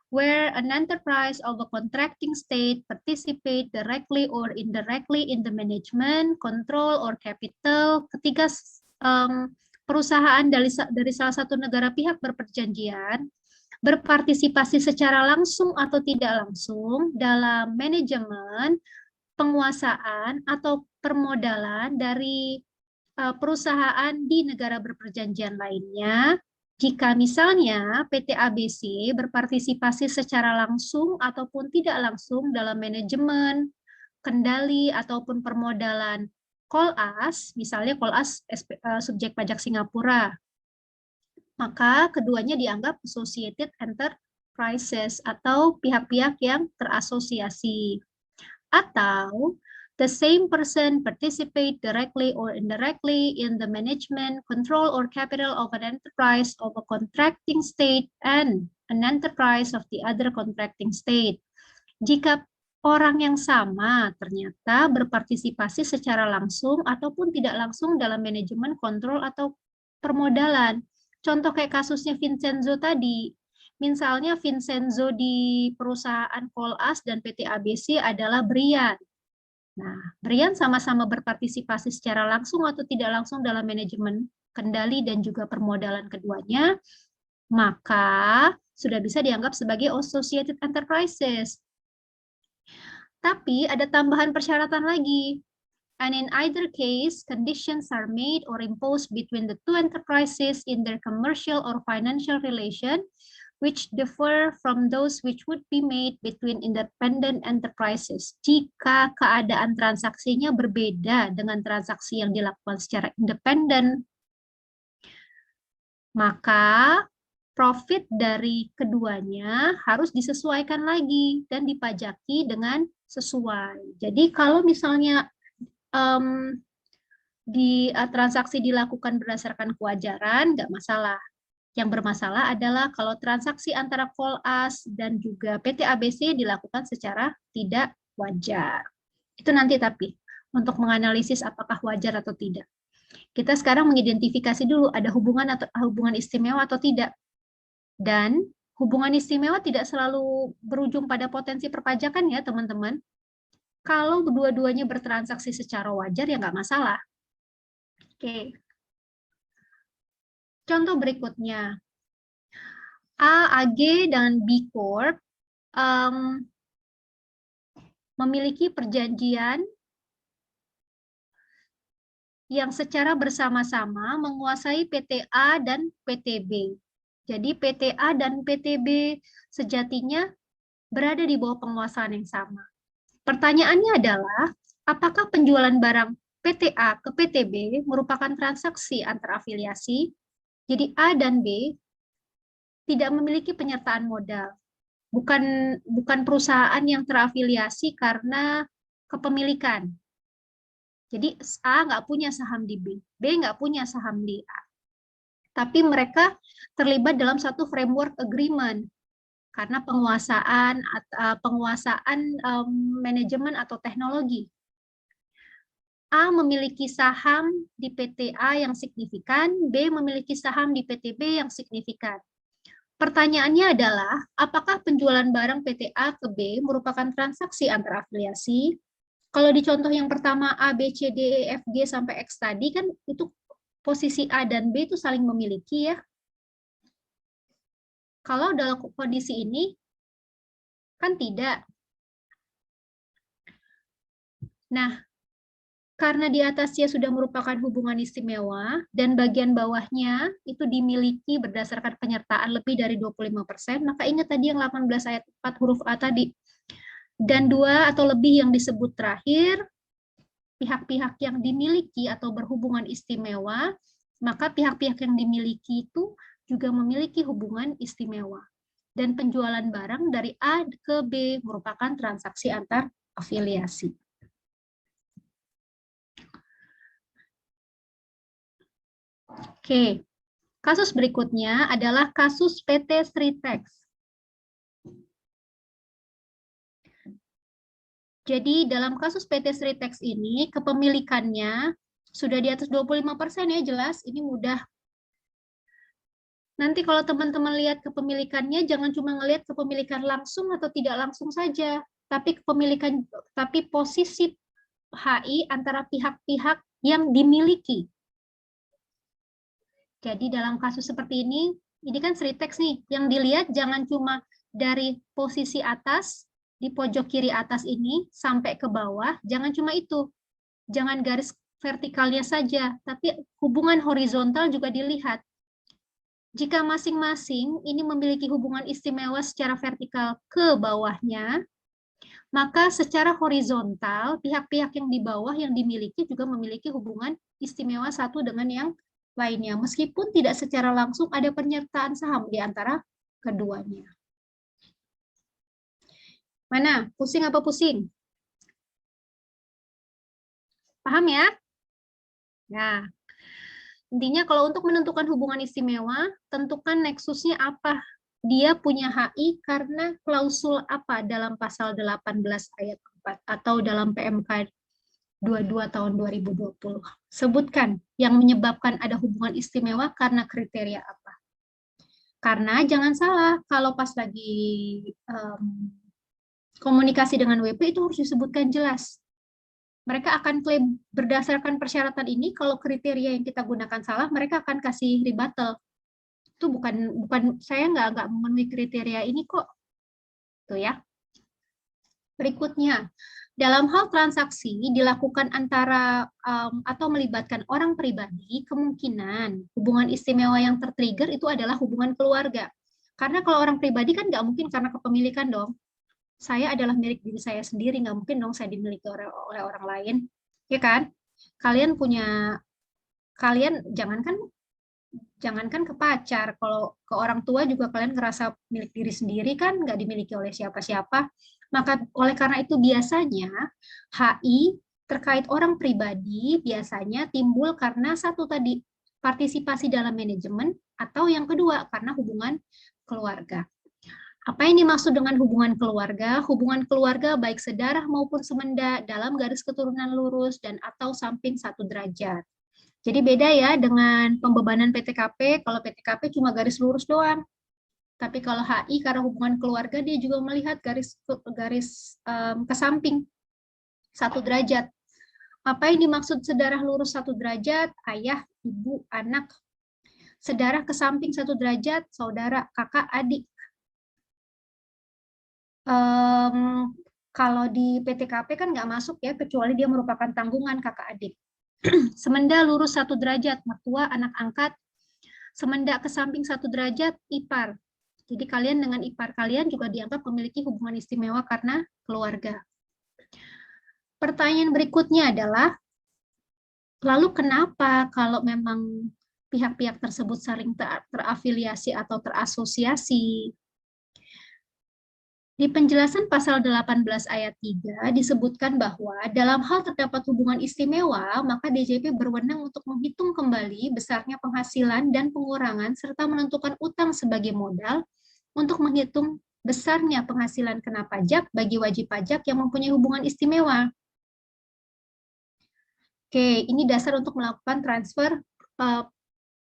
Where an enterprise of a contracting state participate directly or indirectly in the management, control, or capital, ketika perusahaan dari salah satu negara pihak berperjanjian berpartisipasi secara langsung atau tidak langsung dalam manajemen, penguasaan, atau permodalan dari perusahaan di negara berperjanjian lainnya, jika misalnya PT ABC berpartisipasi secara langsung ataupun tidak langsung dalam manajemen, kendali, ataupun permodalan Kolas, misalnya Kolas subjek pajak Singapura, maka keduanya dianggap associated enterprises atau pihak-pihak yang terasosiasi. Atau the same person participate directly or indirectly in the management, control, or capital of an enterprise of a contracting state and an enterprise of the other contracting state. Jika orang yang sama ternyata berpartisipasi secara langsung ataupun tidak langsung dalam manajemen, kontrol, atau permodalan. Contoh kayak kasusnya Vincenzo tadi. Misalnya Vincenzo di perusahaan Kolas dan PT ABC adalah Brian. Nah, Brian sama-sama berpartisipasi secara langsung atau tidak langsung dalam manajemen, kendali, dan juga permodalan keduanya, maka sudah bisa dianggap sebagai associated enterprises. Tapi ada tambahan persyaratan lagi. And in either case, conditions are made or imposed between the two enterprises in their commercial or financial relation, which differ from those which would be made between independent enterprises. Jika keadaan transaksinya berbeda dengan transaksi yang dilakukan secara independen, maka profit dari keduanya harus disesuaikan lagi dan dipajaki dengan sesuai. Jadi kalau misalnya transaksi dilakukan berdasarkan kewajaran, nggak masalah. Yang bermasalah adalah kalau transaksi antara Kolas dan juga PT ABC dilakukan secara tidak wajar. Itu nanti tapi untuk menganalisis apakah wajar atau tidak. Kita sekarang mengidentifikasi dulu ada hubungan istimewa atau tidak. Dan hubungan istimewa tidak selalu berujung pada potensi perpajakan ya teman-teman. Kalau kedua-duanya bertransaksi secara wajar ya nggak masalah. Oke. Contoh berikutnya. A, AG, dan B Corp memiliki perjanjian yang secara bersama-sama menguasai PT A dan PT B. Jadi PT A dan PT B sejatinya berada di bawah penguasaan yang sama. Pertanyaannya adalah, apakah penjualan barang PT A ke PT B merupakan transaksi antar afiliasi? Jadi A dan B tidak memiliki penyertaan modal. Bukan perusahaan yang terafiliasi karena kepemilikan. Jadi A nggak punya saham di B, B nggak punya saham di A. Tapi mereka terlibat dalam satu framework agreement karena penguasaan manajemen atau teknologi. A memiliki saham di PT A yang signifikan, B memiliki saham di PT B yang signifikan. Pertanyaannya adalah, apakah penjualan barang PT A ke B merupakan transaksi antar afiliasi? Kalau di contoh yang pertama A, B, C, D, E, F, G sampai X tadi kan itu posisi A dan B itu saling memiliki ya. Kalau dalam kondisi ini, kan tidak. Nah, karena di atasnya sudah merupakan hubungan istimewa, dan bagian bawahnya itu dimiliki berdasarkan penyertaan lebih dari 25%, maka ingat tadi yang 18 ayat 4 huruf A tadi. Dan 2 atau lebih yang disebut terakhir, pihak-pihak yang dimiliki atau berhubungan istimewa, maka pihak-pihak yang dimiliki itu juga memiliki hubungan istimewa. Dan penjualan barang dari A ke B merupakan transaksi antar afiliasi. Oke, kasus berikutnya adalah kasus PT Sritex. Jadi dalam kasus PT Sritex ini, kepemilikannya sudah di atas 25% ya, jelas, ini mudah. Nanti kalau teman-teman lihat kepemilikannya, jangan cuma ngelihat kepemilikan langsung atau tidak langsung saja, tapi posisi HI antara pihak-pihak yang dimiliki. Jadi dalam kasus seperti ini kan Sritex nih, yang dilihat jangan cuma dari posisi atas, di pojok kiri atas ini, sampai ke bawah, jangan cuma itu. Jangan garis vertikalnya saja, tapi hubungan horizontal juga dilihat. Jika masing-masing ini memiliki hubungan istimewa secara vertikal ke bawahnya, maka secara horizontal, pihak-pihak yang di bawah yang dimiliki juga memiliki hubungan istimewa satu dengan yang lainnya, meskipun tidak secara langsung ada penyertaan saham di antara keduanya. Mana? Pusing apa pusing? Paham ya? Nah, intinya kalau untuk menentukan hubungan istimewa, tentukan nexusnya apa. Dia punya HI karena klausul apa dalam pasal 18 ayat 4 atau dalam PMK 22 tahun 2020. Sebutkan yang menyebabkan ada hubungan istimewa karena kriteria apa. Karena jangan salah, kalau pas lagi komunikasi dengan WP itu harus disebutkan jelas. Mereka akan klaim berdasarkan persyaratan ini, kalau kriteria yang kita gunakan salah, mereka akan kasih rebuttal. Itu bukan saya nggak memenuhi kriteria ini kok. Tuh ya. Berikutnya, dalam hal transaksi dilakukan antara atau melibatkan orang pribadi, kemungkinan hubungan istimewa yang tertrigger itu adalah hubungan keluarga. Karena kalau orang pribadi kan nggak mungkin karena kepemilikan dong. Saya adalah milik diri saya sendiri, nggak mungkin dong saya dimiliki oleh orang lain, ya kan? Kalian jangankan ke pacar, kalau ke orang tua juga kalian ngerasa milik diri sendiri kan, nggak dimiliki oleh siapa-siapa. Maka oleh karena itu biasanya HI terkait orang pribadi biasanya timbul karena satu tadi, partisipasi dalam manajemen, atau yang kedua karena hubungan keluarga. Apa yang dimaksud dengan hubungan keluarga? Hubungan keluarga baik sedarah maupun semenda dalam garis keturunan lurus dan atau samping 1 derajat. Jadi beda ya dengan pembebanan PTKP, kalau PTKP cuma garis lurus doang. Tapi kalau HI karena hubungan keluarga dia juga melihat garis ke samping 1 derajat. Apa yang dimaksud sedarah lurus 1 derajat? Ayah, ibu, anak. Sedarah ke samping 1 derajat, saudara, kakak, adik. Kalau di PTKP kan nggak masuk ya, kecuali dia merupakan tanggungan kakak adik. Semenda lurus 1 derajat, mertua, anak angkat. Semenda ke samping 1 derajat, ipar. Jadi kalian dengan ipar kalian juga dianggap memiliki hubungan istimewa karena keluarga. Pertanyaan berikutnya adalah, lalu kenapa kalau memang pihak-pihak tersebut saling terafiliasi atau terasosiasi? Di penjelasan pasal 18 ayat 3 disebutkan bahwa dalam hal terdapat hubungan istimewa, maka DJP berwenang untuk menghitung kembali besarnya penghasilan dan pengurangan serta menentukan utang sebagai modal untuk menghitung besarnya penghasilan kena pajak bagi wajib pajak yang mempunyai hubungan istimewa. Oke, ini dasar untuk melakukan transfer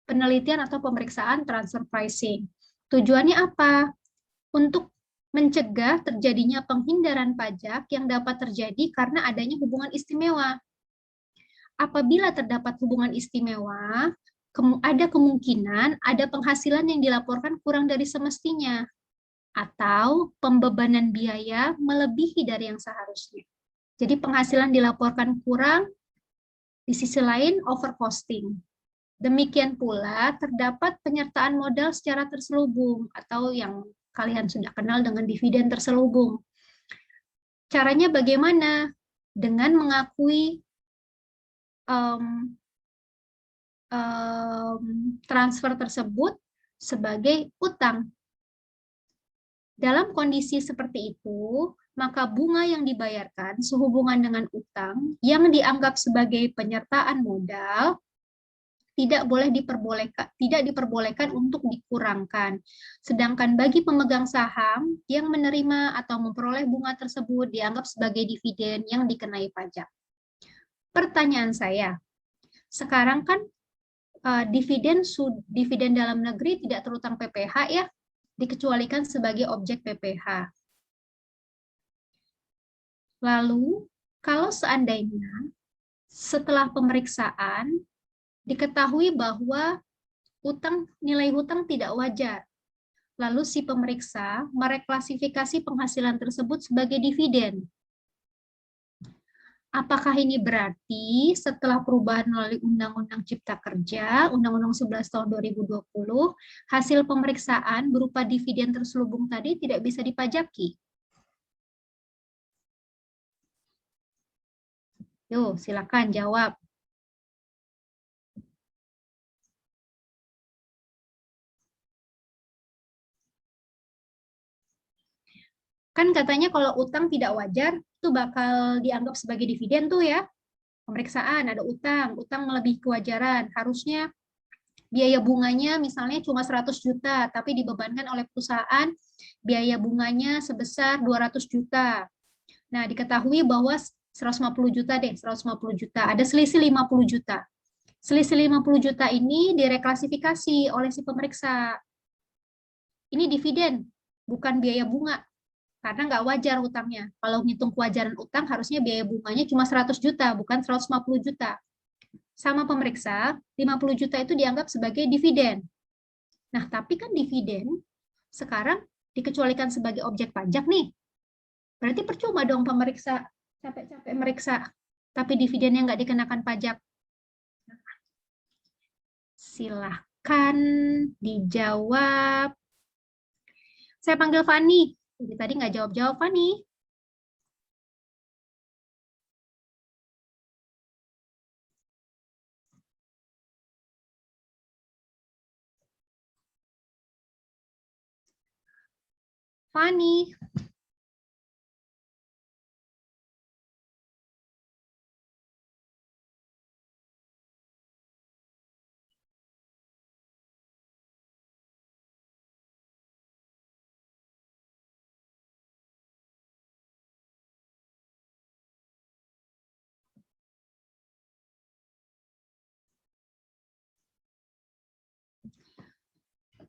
penelitian atau pemeriksaan transfer pricing. Tujuannya apa? Untuk mencegah terjadinya penghindaran pajak yang dapat terjadi karena adanya hubungan istimewa. Apabila terdapat hubungan istimewa, ada kemungkinan ada penghasilan yang dilaporkan kurang dari semestinya, atau pembebanan biaya melebihi dari yang seharusnya. Jadi penghasilan dilaporkan kurang, di sisi lain overcosting. Demikian pula terdapat penyertaan modal secara terselubung, atau yang kalian sudah kenal dengan dividen terselubung. Caranya bagaimana? Dengan mengakui transfer tersebut sebagai utang. Dalam kondisi seperti itu, maka bunga yang dibayarkan sehubungan dengan utang yang dianggap sebagai penyertaan modal tidak diperbolehkan untuk dikurangkan. Sedangkan bagi pemegang saham yang menerima atau memperoleh bunga tersebut dianggap sebagai dividen yang dikenai pajak. Pertanyaan saya, sekarang kan dividen dalam negeri tidak terutang PPh ya, dikecualikan sebagai objek PPh. Lalu, kalau seandainya setelah pemeriksaan diketahui bahwa nilai hutang tidak wajar, lalu si pemeriksa mereklasifikasi penghasilan tersebut sebagai dividen. Apakah ini berarti setelah perubahan melalui Undang-Undang Cipta Kerja, Undang-Undang 11 tahun 2020, hasil pemeriksaan berupa dividen terselubung tadi tidak bisa dipajaki? Yuk, silakan jawab. Kan katanya kalau utang tidak wajar, itu bakal dianggap sebagai dividen tuh ya. Pemeriksaan, ada utang melebihi kewajaran. Harusnya biaya bunganya misalnya cuma 100 juta, tapi dibebankan oleh perusahaan biaya bunganya sebesar 200 juta. Nah, diketahui bahwa 150 juta deh, 150 juta. Ada selisih 50 juta. Selisih 50 juta ini direklasifikasi oleh si pemeriksa. Ini dividen, bukan biaya bunga. Karena nggak wajar utangnya. Kalau ngitung kewajaran utang, harusnya biaya bunganya cuma 100 juta, bukan 150 juta. Sama pemeriksa, 50 juta itu dianggap sebagai dividen. Nah, tapi kan dividen sekarang dikecualikan sebagai objek pajak nih. Berarti percuma dong pemeriksa capek-capek meriksa, tapi dividennya nggak dikenakan pajak. Silahkan dijawab. Saya panggil Fani. Jadi tadi nggak jawab-jawab, Fani. Fani.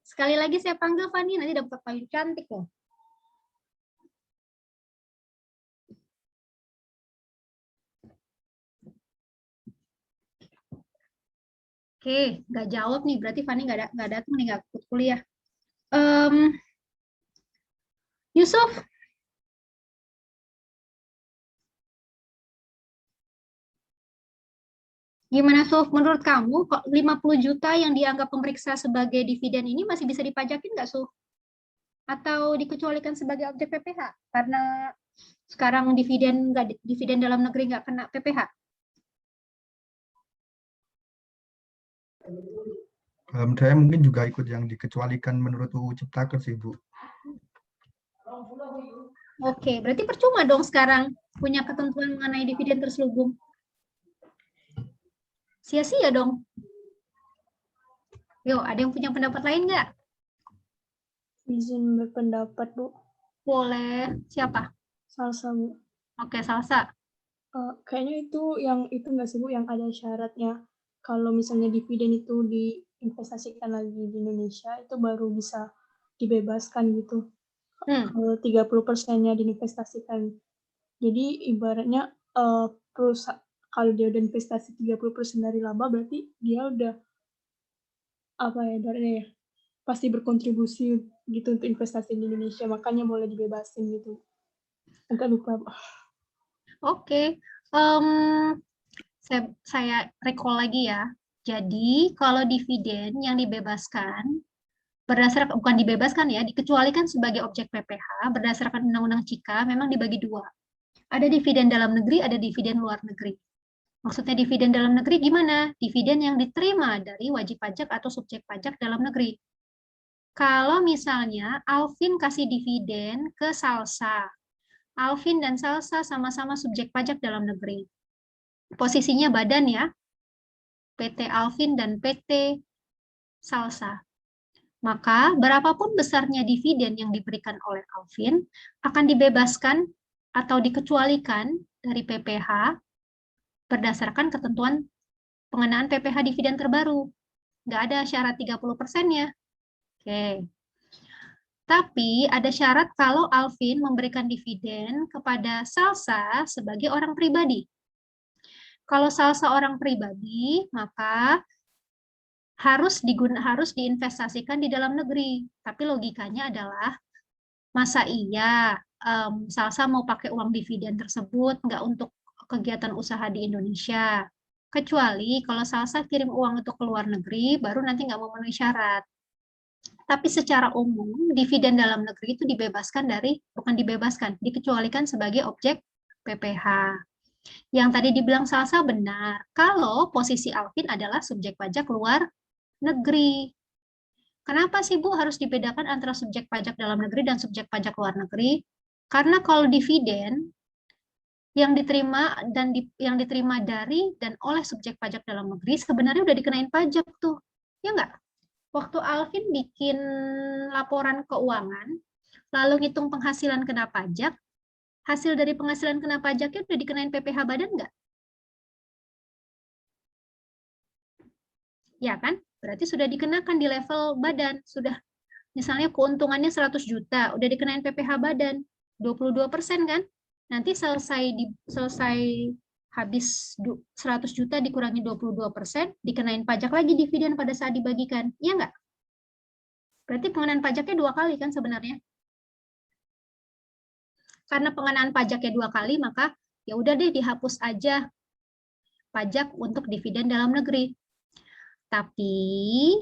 Sekali lagi saya panggil Fani, nanti dapat payung cantik loh. Oke, nggak jawab nih, berarti Fani nggak datang nih, nggak ikut kuliah. Yusuf, gimana Suf? Menurut kamu, kok 50 juta yang dianggap pemeriksa sebagai dividen ini masih bisa dipajakin nggak, Suf? Atau dikecualikan sebagai objek PPh? Karena sekarang dividen dalam negeri nggak kena PPh. Saya mungkin juga ikut yang dikecualikan menurut UU Ciptaker sih, Bu. Oke, berarti percuma dong sekarang punya ketentuan mengenai dividen terselubung. Sia-sia dong. Yuk, ada yang punya pendapat lain nggak? Izin berpendapat, Bu. Boleh. Siapa? Salsa, Bu. Oke, Salsa. Kayaknya itu nggak sih, Bu, yang ada syaratnya. Kalau misalnya dividen itu diinvestasikan lagi di Indonesia, itu baru bisa dibebaskan gitu. Kalau 30%-nya diinvestasikan. Jadi ibaratnya perusahaan, kalau dia udah investasi 30% dari laba, berarti dia udah ibaratnya ya, pasti berkontribusi gitu untuk investasi di Indonesia, makanya boleh dibebasin gitu. Agak lupa. Oke. Saya recall lagi ya. Jadi kalau dividen yang dibebaskan berdasarkan, bukan dibebaskan ya, dikecualikan sebagai objek PPh berdasarkan Undang-Undang Cika memang dibagi dua. Ada dividen dalam negeri, ada dividen luar negeri. Maksudnya dividen dalam negeri gimana? Dividen yang diterima dari wajib pajak atau subjek pajak dalam negeri. Kalau misalnya Alvin kasih dividen ke Salsa, Alvin dan Salsa sama-sama subjek pajak dalam negeri. Posisinya badan ya, PT Alvin dan PT Salsa. Maka berapapun besarnya dividen yang diberikan oleh Alvin akan dibebaskan atau dikecualikan dari PPh berdasarkan ketentuan pengenaan PPh dividen terbaru. Nggak ada syarat 30%-nya. Oke. Tapi ada syarat kalau Alvin memberikan dividen kepada Salsa sebagai orang pribadi. Kalau Salsa orang pribadi, maka harus diinvestasikan di dalam negeri. Tapi logikanya adalah, masa iya Salsa mau pakai uang dividen tersebut nggak untuk kegiatan usaha di Indonesia. Kecuali kalau Salsa kirim uang untuk ke luar negeri, baru nanti nggak memenuhi syarat. Tapi secara umum, dividen dalam negeri itu dikecualikan sebagai objek PPh. Yang tadi dibilang Salsa benar, kalau posisi Alvin adalah subjek pajak luar negeri. Kenapa sih Bu harus dibedakan antara subjek pajak dalam negeri dan subjek pajak luar negeri? Karena kalau dividen yang diterima dari dan oleh subjek pajak dalam negeri sebenarnya udah dikenain pajak tuh, ya nggak? Waktu Alvin bikin laporan keuangan, lalu ngitung penghasilan kena pajak, hasil dari penghasilan kena pajaknya udah dikenain PPh badan nggak? Ya kan? Berarti sudah dikenakan di level badan. Sudah, misalnya keuntungannya 100 juta, udah dikenain PPh badan, 22% kan? Nanti selesai habis 100 juta dikurangi 22%, dikenain pajak lagi dividen pada saat dibagikan. Iya nggak? Berarti pengenaan pajaknya 2 kali kan sebenarnya? karena pengenaan pajaknya 2 kali, maka ya udah deh dihapus aja pajak untuk dividen dalam negeri. Tapi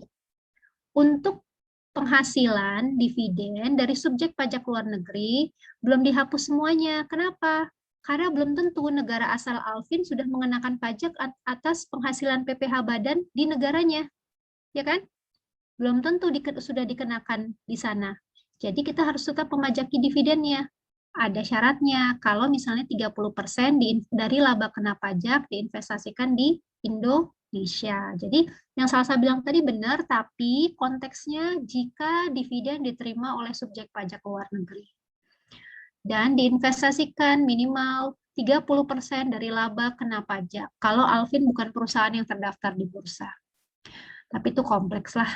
untuk penghasilan dividen dari subjek pajak luar negeri belum dihapus semuanya. Kenapa? Karena belum tentu negara asal Alvin sudah mengenakan pajak atas penghasilan PPh badan di negaranya. Ya kan? Belum tentu sudah dikenakan di sana. Jadi kita harus tetap memajaki dividennya. Ada syaratnya, kalau misalnya 30% dari laba kena pajak diinvestasikan di Indonesia. Jadi yang saya bilang tadi benar, tapi konteksnya jika dividen diterima oleh subjek pajak luar negeri. Dan diinvestasikan minimal 30% dari laba kena pajak. Kalau Alvin bukan perusahaan yang terdaftar di bursa. Tapi itu kompleks lah.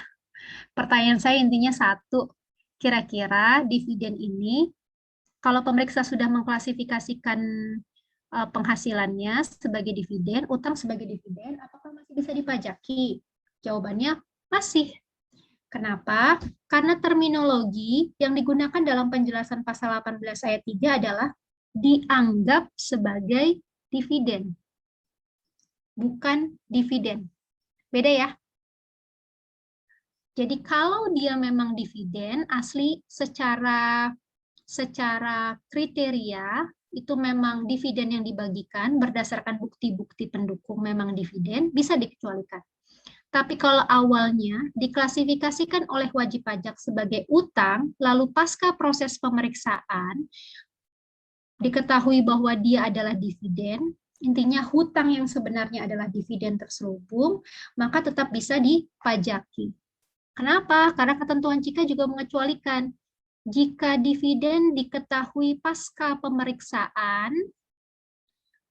Pertanyaan saya intinya satu, kira-kira dividen ini, kalau pemeriksa sudah mengklasifikasikan penghasilannya sebagai dividen, utang sebagai dividen, apakah masih bisa dipajaki? Jawabannya masih. Kenapa? Karena terminologi yang digunakan dalam penjelasan pasal 18 ayat 3 adalah dianggap sebagai dividen, bukan dividen. Beda ya? Jadi kalau dia memang dividen, asli secara kriteria itu memang dividen yang dibagikan berdasarkan bukti-bukti pendukung memang dividen, bisa dikecualikan. Tapi kalau awalnya diklasifikasikan oleh wajib pajak sebagai utang, lalu pasca proses pemeriksaan diketahui bahwa dia adalah dividen, intinya hutang yang sebenarnya adalah dividen terselubung, maka tetap bisa dipajaki. Kenapa? Karena ketentuan CIKA juga mengecualikan jika dividen diketahui pasca pemeriksaan,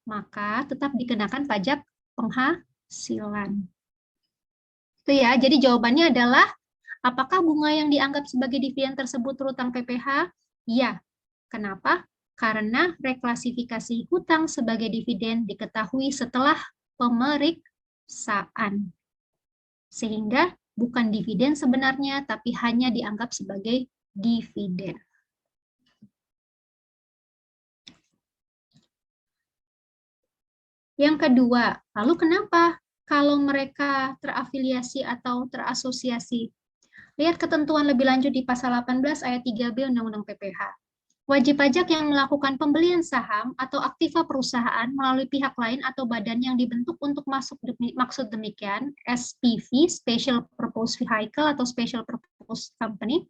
maka tetap dikenakan pajak penghasilan. Itu ya, jadi jawabannya adalah, apakah bunga yang dianggap sebagai dividen tersebut terutang PPh? Ya. Kenapa? Karena reklasifikasi hutang sebagai dividen diketahui setelah pemeriksaan. Sehingga bukan dividen sebenarnya, tapi hanya dianggap sebagai dividen. Yang kedua, lalu kenapa kalau mereka terafiliasi atau terasosiasi? Lihat ketentuan lebih lanjut di pasal 18 ayat 3B Undang-Undang PPh. Wajib pajak yang melakukan pembelian saham atau aktiva perusahaan melalui pihak lain atau badan yang dibentuk untuk maksud demikian, SPV, Special Purpose Vehicle atau Special Purpose Company,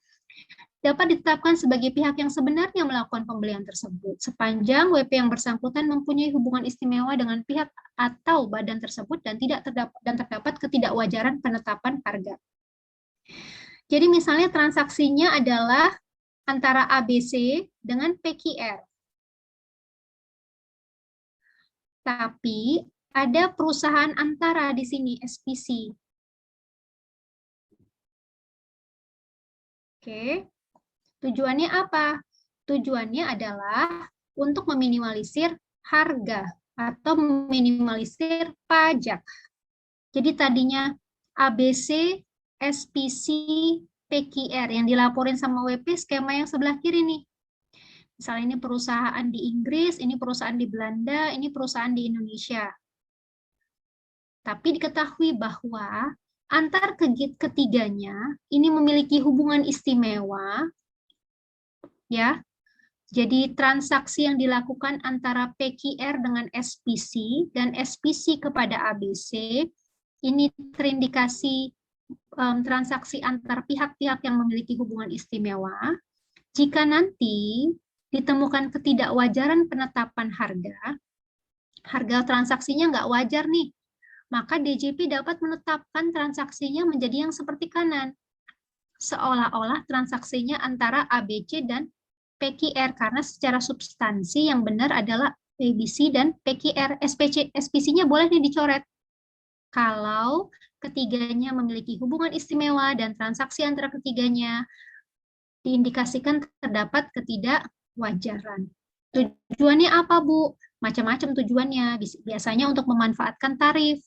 dapat ditetapkan sebagai pihak yang sebenarnya melakukan pembelian tersebut, sepanjang WP yang bersangkutan mempunyai hubungan istimewa dengan pihak atau badan tersebut dan terdapat ketidakwajaran penetapan harga. Jadi misalnya transaksinya adalah antara ABC dengan PQR. Tapi ada perusahaan antara di sini, SPC. Oke. Tujuannya apa? Tujuannya adalah untuk meminimalisir harga atau meminimalisir pajak. Jadi tadinya ABC, SPC, PQR yang dilaporin sama WP skema yang sebelah kiri nih. Misalnya ini perusahaan di Inggris, ini perusahaan di Belanda, ini perusahaan di Indonesia. Tapi diketahui bahwa antar ketiganya ini memiliki hubungan istimewa, ya. Jadi transaksi yang dilakukan antara PQR dengan SPC dan SPC kepada ABC ini terindikasi transaksi antar pihak-pihak yang memiliki hubungan istimewa. Jika nanti ditemukan ketidakwajaran penetapan harga transaksinya nggak wajar nih, maka DJP dapat menetapkan transaksinya menjadi yang seperti kanan. Seolah-olah transaksinya antara ABC dan PQR, karena secara substansi yang benar adalah ABC dan PQR. SPC-nya boleh nih dicoret. Kalau ketiganya memiliki hubungan istimewa dan transaksi antara ketiganya diindikasikan terdapat ketidakwajaran. Tujuannya apa, Bu? Macam-macam tujuannya. Biasanya untuk memanfaatkan tarif.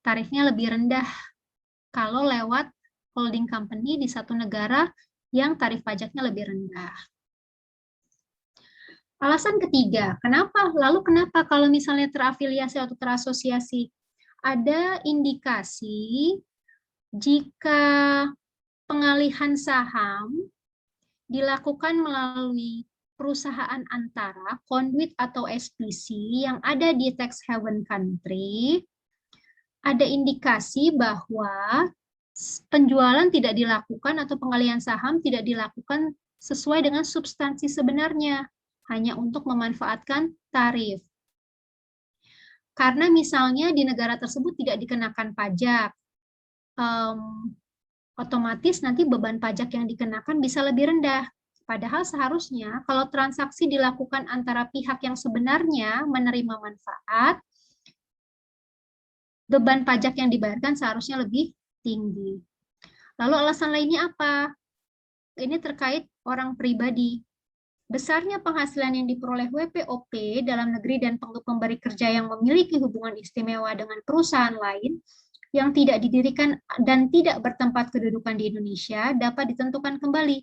Tarifnya lebih rendah kalau lewat holding company di satu negara yang tarif pajaknya lebih rendah. Alasan ketiga, kenapa? Lalu kenapa kalau misalnya terafiliasi atau terasosiasi? Ada indikasi jika pengalihan saham dilakukan melalui perusahaan antara conduit atau SPC yang ada di tax haven country, ada indikasi bahwa penjualan tidak dilakukan atau pengalihan saham tidak dilakukan sesuai dengan substansi sebenarnya, hanya untuk memanfaatkan tarif. Karena misalnya di negara tersebut tidak dikenakan pajak, otomatis nanti beban pajak yang dikenakan bisa lebih rendah. Padahal seharusnya kalau transaksi dilakukan antara pihak yang sebenarnya menerima manfaat, beban pajak yang dibayarkan seharusnya lebih tinggi. Lalu alasan lainnya apa? Ini terkait orang pribadi. Besarnya penghasilan yang diperoleh WPOP dalam negeri dan pemberi kerja yang memiliki hubungan istimewa dengan perusahaan lain yang tidak didirikan dan tidak bertempat kedudukan di Indonesia dapat ditentukan kembali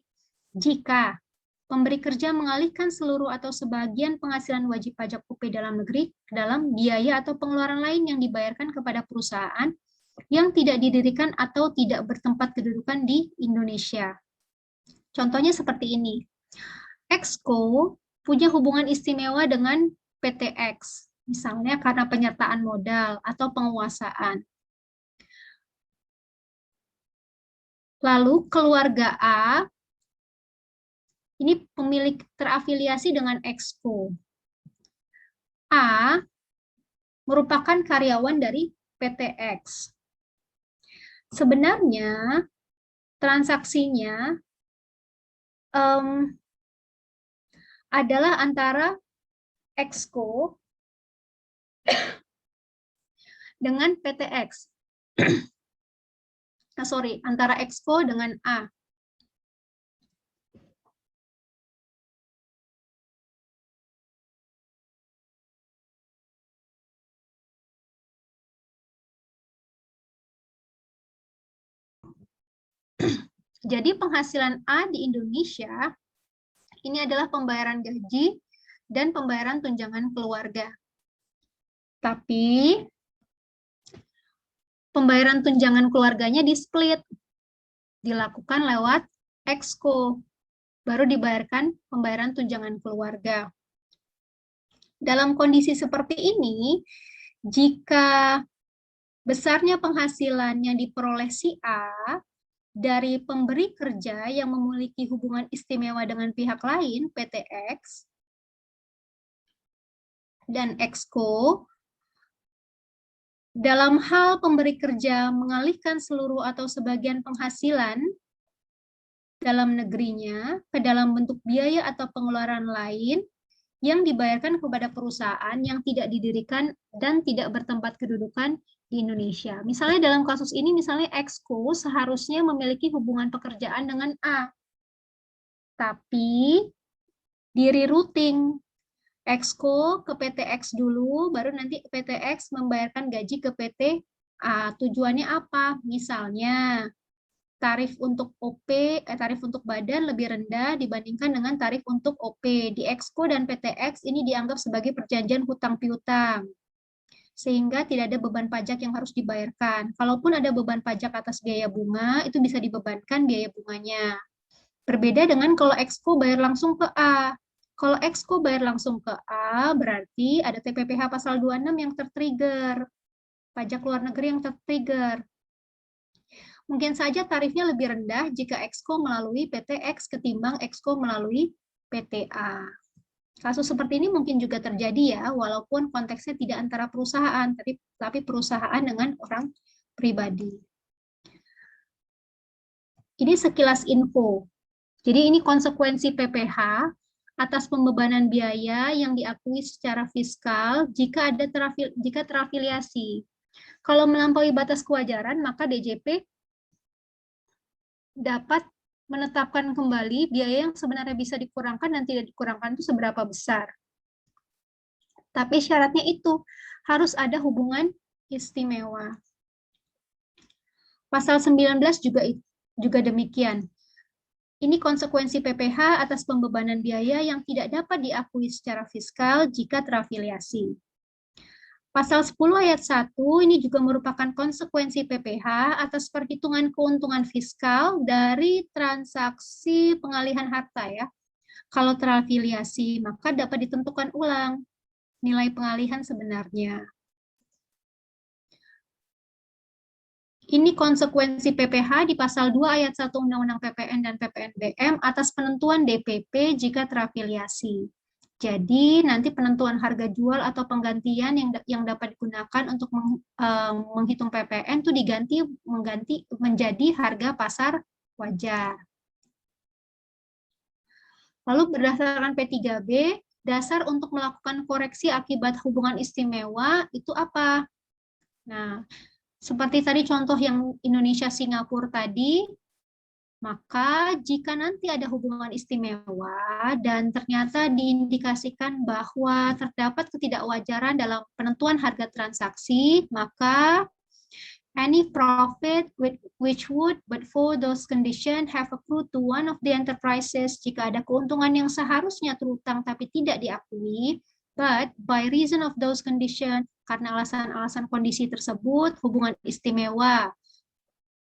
jika pemberi kerja mengalihkan seluruh atau sebagian penghasilan wajib pajak UP dalam negeri ke dalam biaya atau pengeluaran lain yang dibayarkan kepada perusahaan yang tidak didirikan atau tidak bertempat kedudukan di Indonesia. Contohnya seperti ini. Exco punya hubungan istimewa dengan PTX, misalnya karena penyertaan modal atau penguasaan. Lalu keluarga A, ini pemilik terafiliasi dengan Exco. A merupakan karyawan dari PTX. Sebenarnya transaksinya adalah antara Exco dengan PTX. Antara Exco dengan A. Jadi penghasilan A di Indonesia ini adalah pembayaran gaji dan pembayaran tunjangan keluarga. Tapi pembayaran tunjangan keluarganya di-split, dilakukan lewat Exco, baru dibayarkan pembayaran tunjangan keluarga. Dalam kondisi seperti ini, jika besarnya penghasilan yang diperoleh si A dari pemberi kerja yang memiliki hubungan istimewa dengan pihak lain, PTX, dan Exco, dalam hal pemberi kerja mengalihkan seluruh atau sebagian penghasilan dalam negerinya ke dalam bentuk biaya atau pengeluaran lain yang dibayarkan kepada perusahaan yang tidak didirikan dan tidak bertempat kedudukan di Indonesia. Misalnya dalam kasus ini, misalnya Exco seharusnya memiliki hubungan pekerjaan dengan A, tapi di-rerouting Exco ke PTX dulu, baru nanti PTX membayarkan gaji ke PT A. Tujuannya apa? Misalnya tarif untuk OP, tarif untuk badan lebih rendah dibandingkan dengan tarif untuk OP. Di Exco dan PTX ini dianggap sebagai perjanjian hutang piutang, sehingga tidak ada beban pajak yang harus dibayarkan. Kalaupun ada beban pajak atas biaya bunga, itu bisa dibebankan biaya bunganya. Berbeda dengan kalau Exco bayar langsung ke A. Kalau Exco bayar langsung ke A, berarti ada TPPH pasal 26 yang tertrigger. Pajak luar negeri yang tertrigger. Mungkin saja tarifnya lebih rendah jika Exco melalui PTX ketimbang Exco melalui PTA. Kasus seperti ini mungkin juga terjadi ya, walaupun konteksnya tidak antara perusahaan, tapi perusahaan dengan orang pribadi. Ini sekilas info. Jadi ini konsekuensi PPH atas pembebanan biaya yang diakui secara fiskal jika terafiliasi. Kalau melampaui batas kewajaran, maka DJP dapat menetapkan kembali biaya yang sebenarnya bisa dikurangkan dan tidak dikurangkan itu seberapa besar. Tapi syaratnya itu harus ada hubungan istimewa. Pasal 19 juga demikian. Ini konsekuensi PPh atas pembebanan biaya yang tidak dapat diakui secara fiskal jika terafiliasi. Pasal 10 ayat 1 ini juga merupakan konsekuensi PPh atas perhitungan keuntungan fiskal dari transaksi pengalihan harta ya. Kalau terafiliasi, maka dapat ditentukan ulang nilai pengalihan sebenarnya. Ini konsekuensi PPh di pasal 2 ayat 1 Undang-Undang PPN dan PPNBM atas penentuan DPP jika terafiliasi. Jadi nanti penentuan harga jual atau penggantian yang dapat digunakan untuk menghitung PPN itu mengganti menjadi harga pasar wajar. Lalu berdasarkan P3B, dasar untuk melakukan koreksi akibat hubungan istimewa itu apa? Nah, seperti tadi contoh yang Indonesia-Singapura tadi, maka jika nanti ada hubungan istimewa dan ternyata diindikasikan bahwa terdapat ketidakwajaran dalam penentuan harga transaksi, maka any profit which would but for those conditions have accrued to one of the enterprises, jika ada keuntungan yang seharusnya terutang tapi tidak diakui, but by reason of those conditions, karena alasan-alasan kondisi tersebut, hubungan istimewa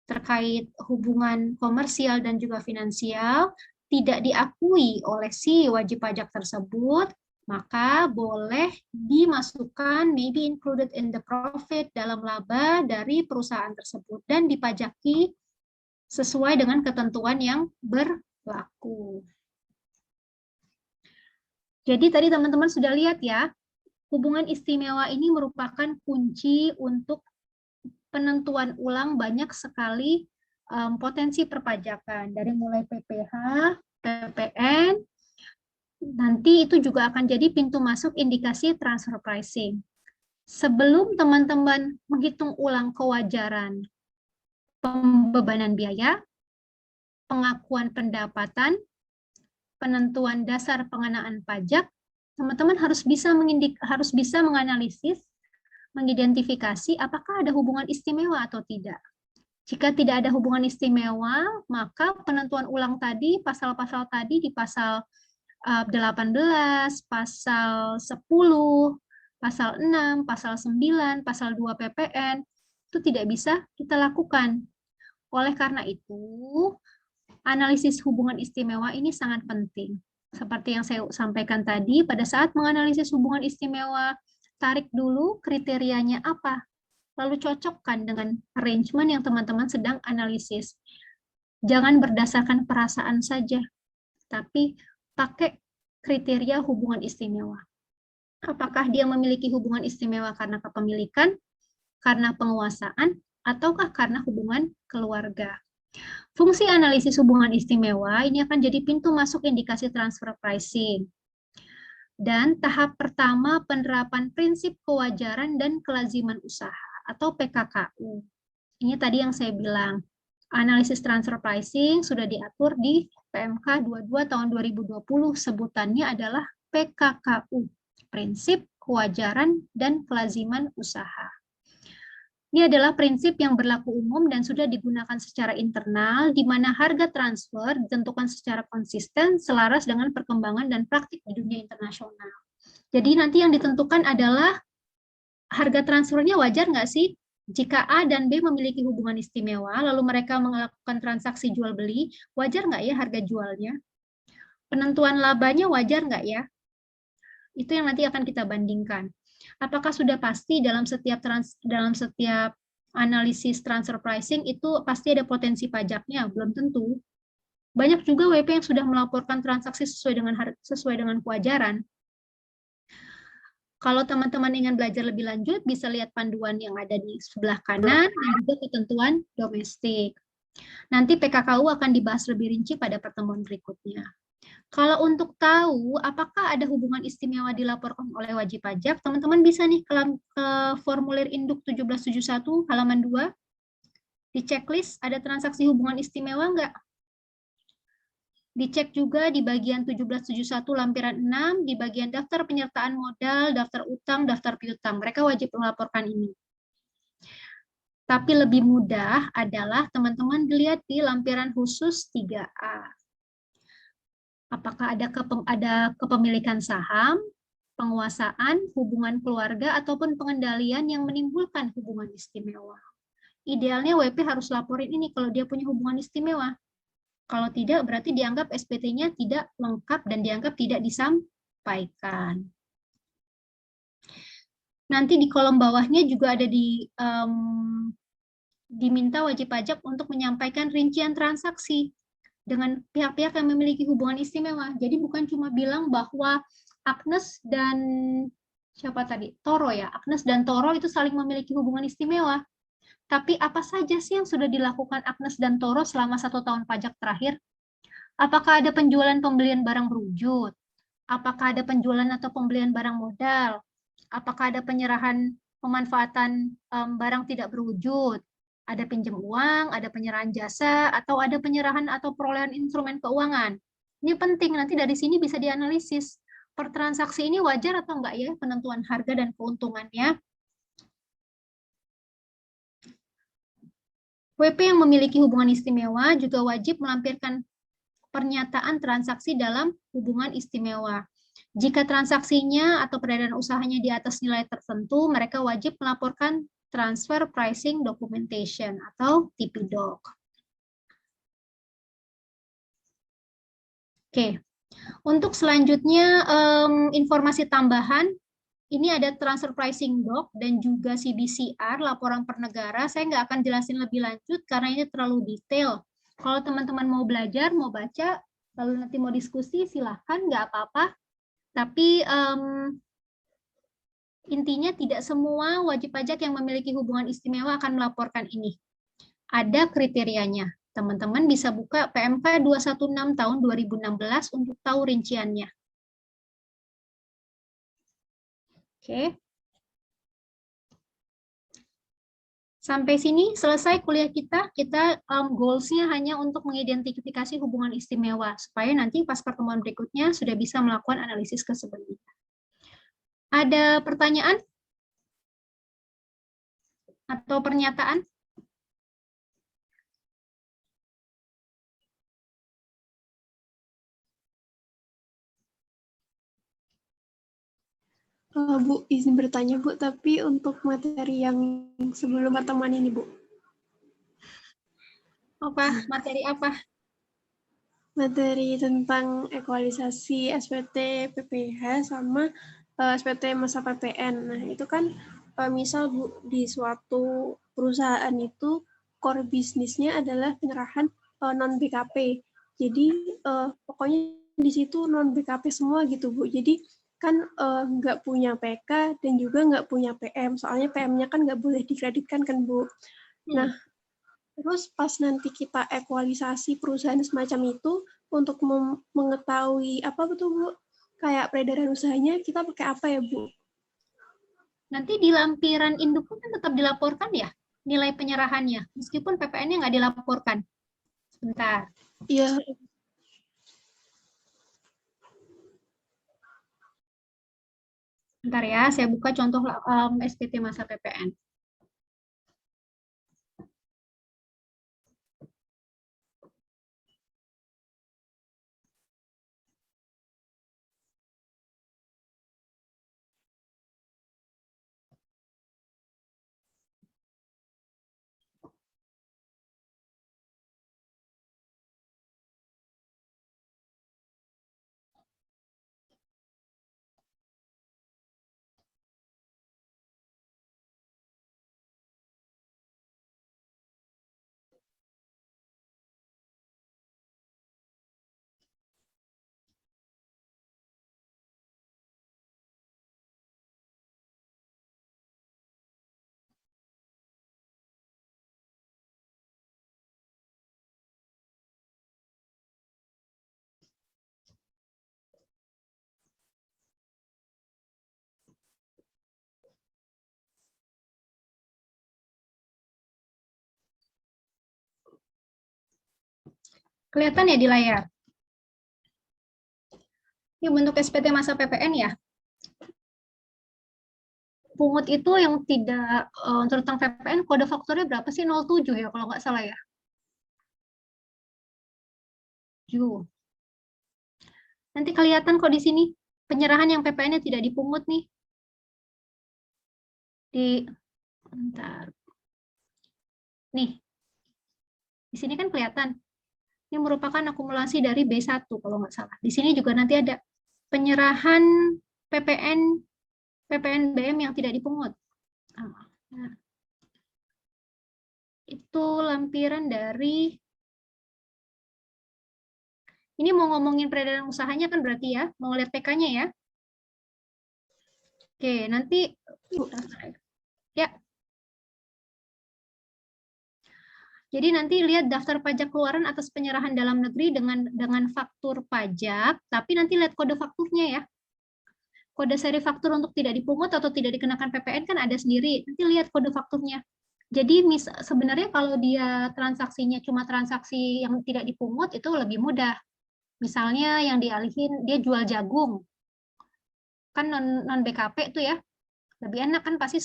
terkait hubungan komersial dan juga finansial tidak diakui oleh si wajib pajak tersebut, maka boleh dimasukkan maybe included in the profit dalam laba dari perusahaan tersebut dan dipajaki sesuai dengan ketentuan yang berlaku. Jadi tadi teman-teman sudah lihat ya, hubungan istimewa ini merupakan kunci untuk penentuan ulang banyak sekali potensi perpajakan, dari mulai PPh, PPN, nanti itu juga akan jadi pintu masuk indikasi transfer pricing. Sebelum teman-teman menghitung ulang kewajaran pembebanan biaya, pengakuan pendapatan, penentuan dasar pengenaan pajak, teman-teman harus bisa menganalisis, mengidentifikasi apakah ada hubungan istimewa atau tidak. Jika tidak ada hubungan istimewa, maka penentuan ulang tadi, pasal-pasal tadi di pasal 18, pasal 10, pasal 6, pasal 9, pasal 2 PPN, itu tidak bisa kita lakukan. Oleh karena itu, analisis hubungan istimewa ini sangat penting. Seperti yang saya sampaikan tadi, pada saat menganalisis hubungan istimewa, tarik dulu kriterianya apa, lalu cocokkan dengan arrangement yang teman-teman sedang analisis. Jangan berdasarkan perasaan saja, tapi pakai kriteria hubungan istimewa. Apakah dia memiliki hubungan istimewa karena kepemilikan, karena penguasaan, ataukah karena hubungan keluarga. Fungsi analisis hubungan istimewa ini akan jadi pintu masuk indikasi transfer pricing. Dan tahap pertama penerapan prinsip kewajaran dan kelaziman usaha atau PKKU. Ini tadi yang saya bilang, analisis transfer pricing sudah diatur di PMK 22 tahun 2020, sebutannya adalah PKKU, prinsip kewajaran dan kelaziman usaha. Ini adalah prinsip yang berlaku umum dan sudah digunakan secara internal, di mana harga transfer ditentukan secara konsisten selaras dengan perkembangan dan praktik di dunia internasional. Jadi nanti yang ditentukan adalah harga transfernya wajar nggak sih? Jika A dan B memiliki hubungan istimewa, lalu mereka melakukan transaksi jual-beli, wajar nggak ya harga jualnya? Penentuan labanya wajar nggak ya? Itu yang nanti akan kita bandingkan. Apakah sudah pasti dalam setiap analisis transfer pricing itu pasti ada potensi pajaknya? Belum tentu. Banyak juga WP yang sudah melaporkan transaksi sesuai dengan kewajaran. Kalau teman-teman ingin belajar lebih lanjut, bisa lihat panduan yang ada di sebelah kanan dan juga ketentuan domestik. Nanti PKKU akan dibahas lebih rinci pada pertemuan berikutnya. Kalau untuk tahu apakah ada hubungan istimewa dilaporkan oleh wajib pajak, teman-teman bisa nih ke formulir induk 1771 halaman 2. Di checklist ada transaksi hubungan istimewa enggak? Dicek juga di bagian 1771 lampiran 6, di bagian daftar penyertaan modal, daftar utang, daftar piutang. Mereka wajib melaporkan ini. Tapi lebih mudah adalah teman-teman dilihat di lampiran khusus 3A. Apakah ada kepemilikan saham, penguasaan, hubungan keluarga, ataupun pengendalian yang menimbulkan hubungan istimewa. Idealnya WP harus laporin ini kalau dia punya hubungan istimewa. Kalau tidak, berarti dianggap SPT-nya tidak lengkap dan dianggap tidak disampaikan. Nanti di kolom bawahnya juga ada diminta wajib pajak untuk menyampaikan rincian transaksi dengan pihak-pihak yang memiliki hubungan istimewa. Jadi bukan cuma bilang bahwa Agnes dan siapa tadi? Toro ya. Agnes dan Toro itu saling memiliki hubungan istimewa. Tapi apa saja sih yang sudah dilakukan Agnes dan Toro selama 1 tahun pajak terakhir? Apakah ada penjualan pembelian barang berwujud? Apakah ada penjualan atau pembelian barang modal? Apakah ada penyerahan pemanfaatan barang tidak berwujud? Ada pinjam uang, ada penyerahan jasa, atau ada penyerahan atau perolehan instrumen keuangan? Ini penting, nanti dari sini bisa dianalisis. Per transaksi ini wajar atau enggak ya penentuan harga dan keuntungannya? WP yang memiliki hubungan istimewa juga wajib melampirkan pernyataan transaksi dalam hubungan istimewa. Jika transaksinya atau peredaran usahanya di atas nilai tertentu, mereka wajib melaporkan Transfer Pricing Documentation atau TPDoc. Oke, untuk selanjutnya informasi tambahan. Ini ada transfer pricing doc dan juga CBCR, laporan per negara. Saya nggak akan jelasin lebih lanjut karena ini terlalu detail. Kalau teman-teman mau belajar, mau baca, lalu nanti mau diskusi, silahkan, nggak apa-apa. Tapi intinya tidak semua wajib pajak yang memiliki hubungan istimewa akan melaporkan ini. Ada kriterianya. Teman-teman bisa buka PMK 216 tahun 2016 untuk tahu rinciannya. Oke. Sampai sini selesai kuliah kita. Kita goals-nya hanya untuk mengidentifikasi hubungan istimewa supaya nanti pas pertemuan berikutnya sudah bisa melakukan analisis kesebenarnya. Ada pertanyaan atau pernyataan? Bu, izin bertanya, Bu, tapi untuk materi yang sebelum pertemuan ini, Bu. Apa? Materi apa? Materi tentang ekualisasi SPT PPH sama SPT masa PPN. Nah, itu kan misal, Bu, di suatu perusahaan itu core bisnisnya adalah penyerahan non-BKP. Jadi, pokoknya di situ non-BKP semua gitu, Bu. Jadi, kan nggak punya PK dan juga nggak punya PM. Soalnya PM-nya kan nggak boleh dikreditkan kan, Bu. Nah, terus pas nanti kita ekualisasi perusahaan semacam itu, untuk mengetahui apa betul, Bu? Kayak peredaran usahanya, kita pakai apa ya, Bu? Nanti di lampiran induk kan tetap dilaporkan ya, nilai penyerahannya, meskipun PPN-nya nggak dilaporkan. Sebentar. Iya. Bentar ya, saya buka contoh SPT masa PPN. Kelihatan ya di layar? Ini bentuk SPT masa PPN ya. Pungut itu yang tidak tentang PPN, kode faktornya berapa sih? 07 ya kalau nggak salah ya. 7. Nanti kelihatan kok di sini penyerahan yang PPN-nya tidak dipungut nih. Bentar. Nih, di sini kan kelihatan. Ini merupakan akumulasi dari B1 kalau nggak salah. Di sini juga nanti ada penyerahan PPNBM yang tidak dipungut. Nah, itu lampiran dari, ini mau ngomongin peredaran usahanya kan berarti ya, mau lihat PK-nya ya. Oke, nanti ya. Jadi nanti lihat daftar pajak keluaran atas penyerahan dalam negeri dengan faktur pajak, tapi nanti lihat kode fakturnya ya. Kode seri faktur untuk tidak dipungut atau tidak dikenakan PPN kan ada sendiri. Nanti lihat kode fakturnya. Jadi sebenarnya kalau dia transaksinya cuma transaksi yang tidak dipungut itu lebih mudah. Misalnya yang dialihin dia jual jagung. Kan non BKP tuh ya. Lebih enak kan pasti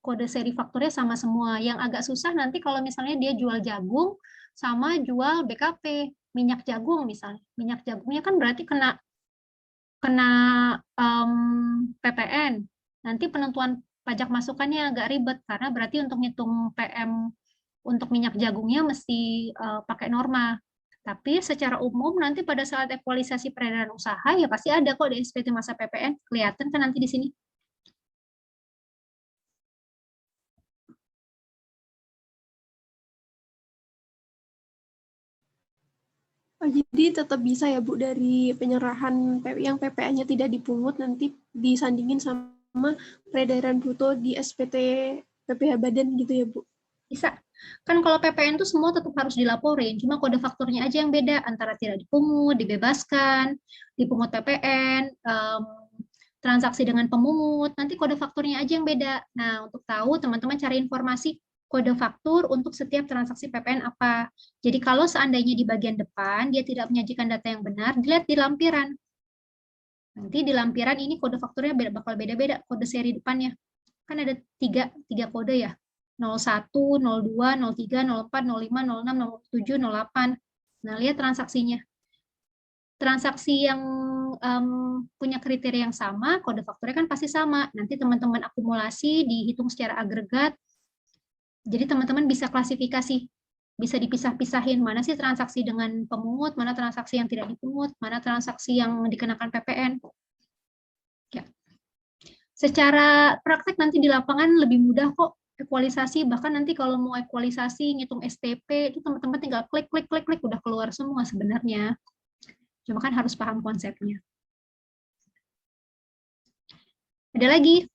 kode seri fakturnya sama semua. Yang agak susah nanti kalau misalnya dia jual jagung sama jual BKP, minyak jagung misalnya. Minyak jagungnya kan berarti kena PPN. Nanti penentuan pajak masukannya agak ribet karena berarti untuk ngitung PM untuk minyak jagungnya mesti pakai norma. Tapi secara umum nanti pada saat ekualisasi peredaran usaha ya pasti ada kok di SPT masa PPN. Kelihatan kan nanti di sini. Oh, jadi tetap bisa ya Bu dari penyerahan yang PPN-nya tidak dipungut nanti disandingin sama peredaran bruto di SPT PPh Badan gitu ya Bu? Bisa. Kan kalau PPN itu semua tetap harus dilaporin, cuma kode fakturnya aja yang beda antara tidak dipungut, dibebaskan, dipungut PPN, transaksi dengan pemungut, nanti kode fakturnya aja yang beda. Nah, untuk tahu teman-teman cari informasi kode faktur untuk setiap transaksi PPN apa. Jadi kalau seandainya di bagian depan dia tidak menyajikan data yang benar, dilihat di lampiran. Nanti di lampiran ini kode fakturnya bakal beda-beda, kode seri depannya. Kan ada tiga kode ya, 01, 02, 03, 04, 05, 06, 07, 08. Nah, lihat transaksinya. Transaksi yang punya kriteria yang sama, kode fakturnya kan pasti sama. Nanti teman-teman akumulasi, dihitung secara agregat. Jadi teman-teman bisa klasifikasi, bisa dipisah-pisahin mana sih transaksi dengan pemungut, mana transaksi yang tidak dipungut, mana transaksi yang dikenakan PPN. Ya. Secara praktek nanti di lapangan lebih mudah kok ekualisasi, bahkan nanti kalau mau ekualisasi, ngitung STP, itu teman-teman tinggal klik, udah keluar semua sebenarnya. Cuma kan harus paham konsepnya. Ada lagi?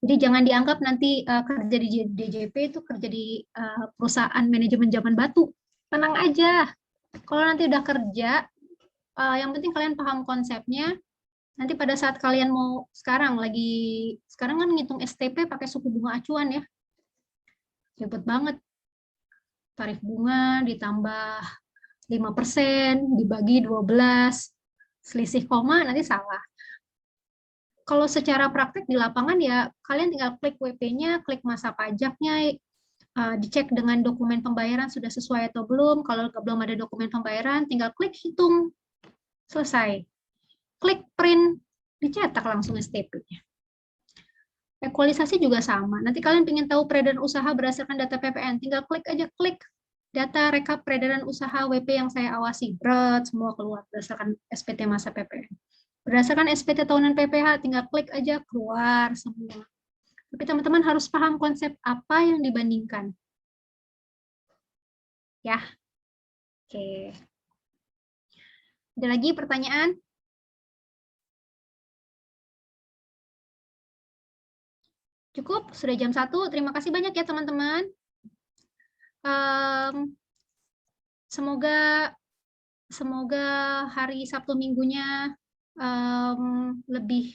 Jadi jangan dianggap nanti kerja di DJP itu kerja di perusahaan manajemen zaman batu. Tenang aja. Kalau nanti udah kerja, yang penting kalian paham konsepnya. Nanti pada saat kalian mau sekarang kan ngitung STP pakai suku bunga acuan ya. Ribet banget. Tarif bunga ditambah 5%, dibagi 12, selisih koma nanti salah. Kalau secara praktek di lapangan ya kalian tinggal klik WP-nya, klik masa pajaknya, dicek dengan dokumen pembayaran sudah sesuai atau belum. Kalau belum ada dokumen pembayaran, tinggal klik hitung. Selesai. Klik print, dicetak langsung STP-nya. Ekualisasi juga sama. Nanti kalian ingin tahu peredaran usaha berdasarkan data PPN, tinggal klik aja, klik data rekap peredaran usaha WP yang saya awasi. Berat, semua keluar berdasarkan SPT masa PPN. Berdasarkan SPT tahunan PPH, tinggal klik aja, keluar semua. Tapi teman-teman harus paham konsep apa yang dibandingkan. Ya. Oke. Ada lagi pertanyaan? Cukup, sudah jam 1. Terima kasih banyak ya teman-teman. Semoga hari Sabtu Minggunya lebih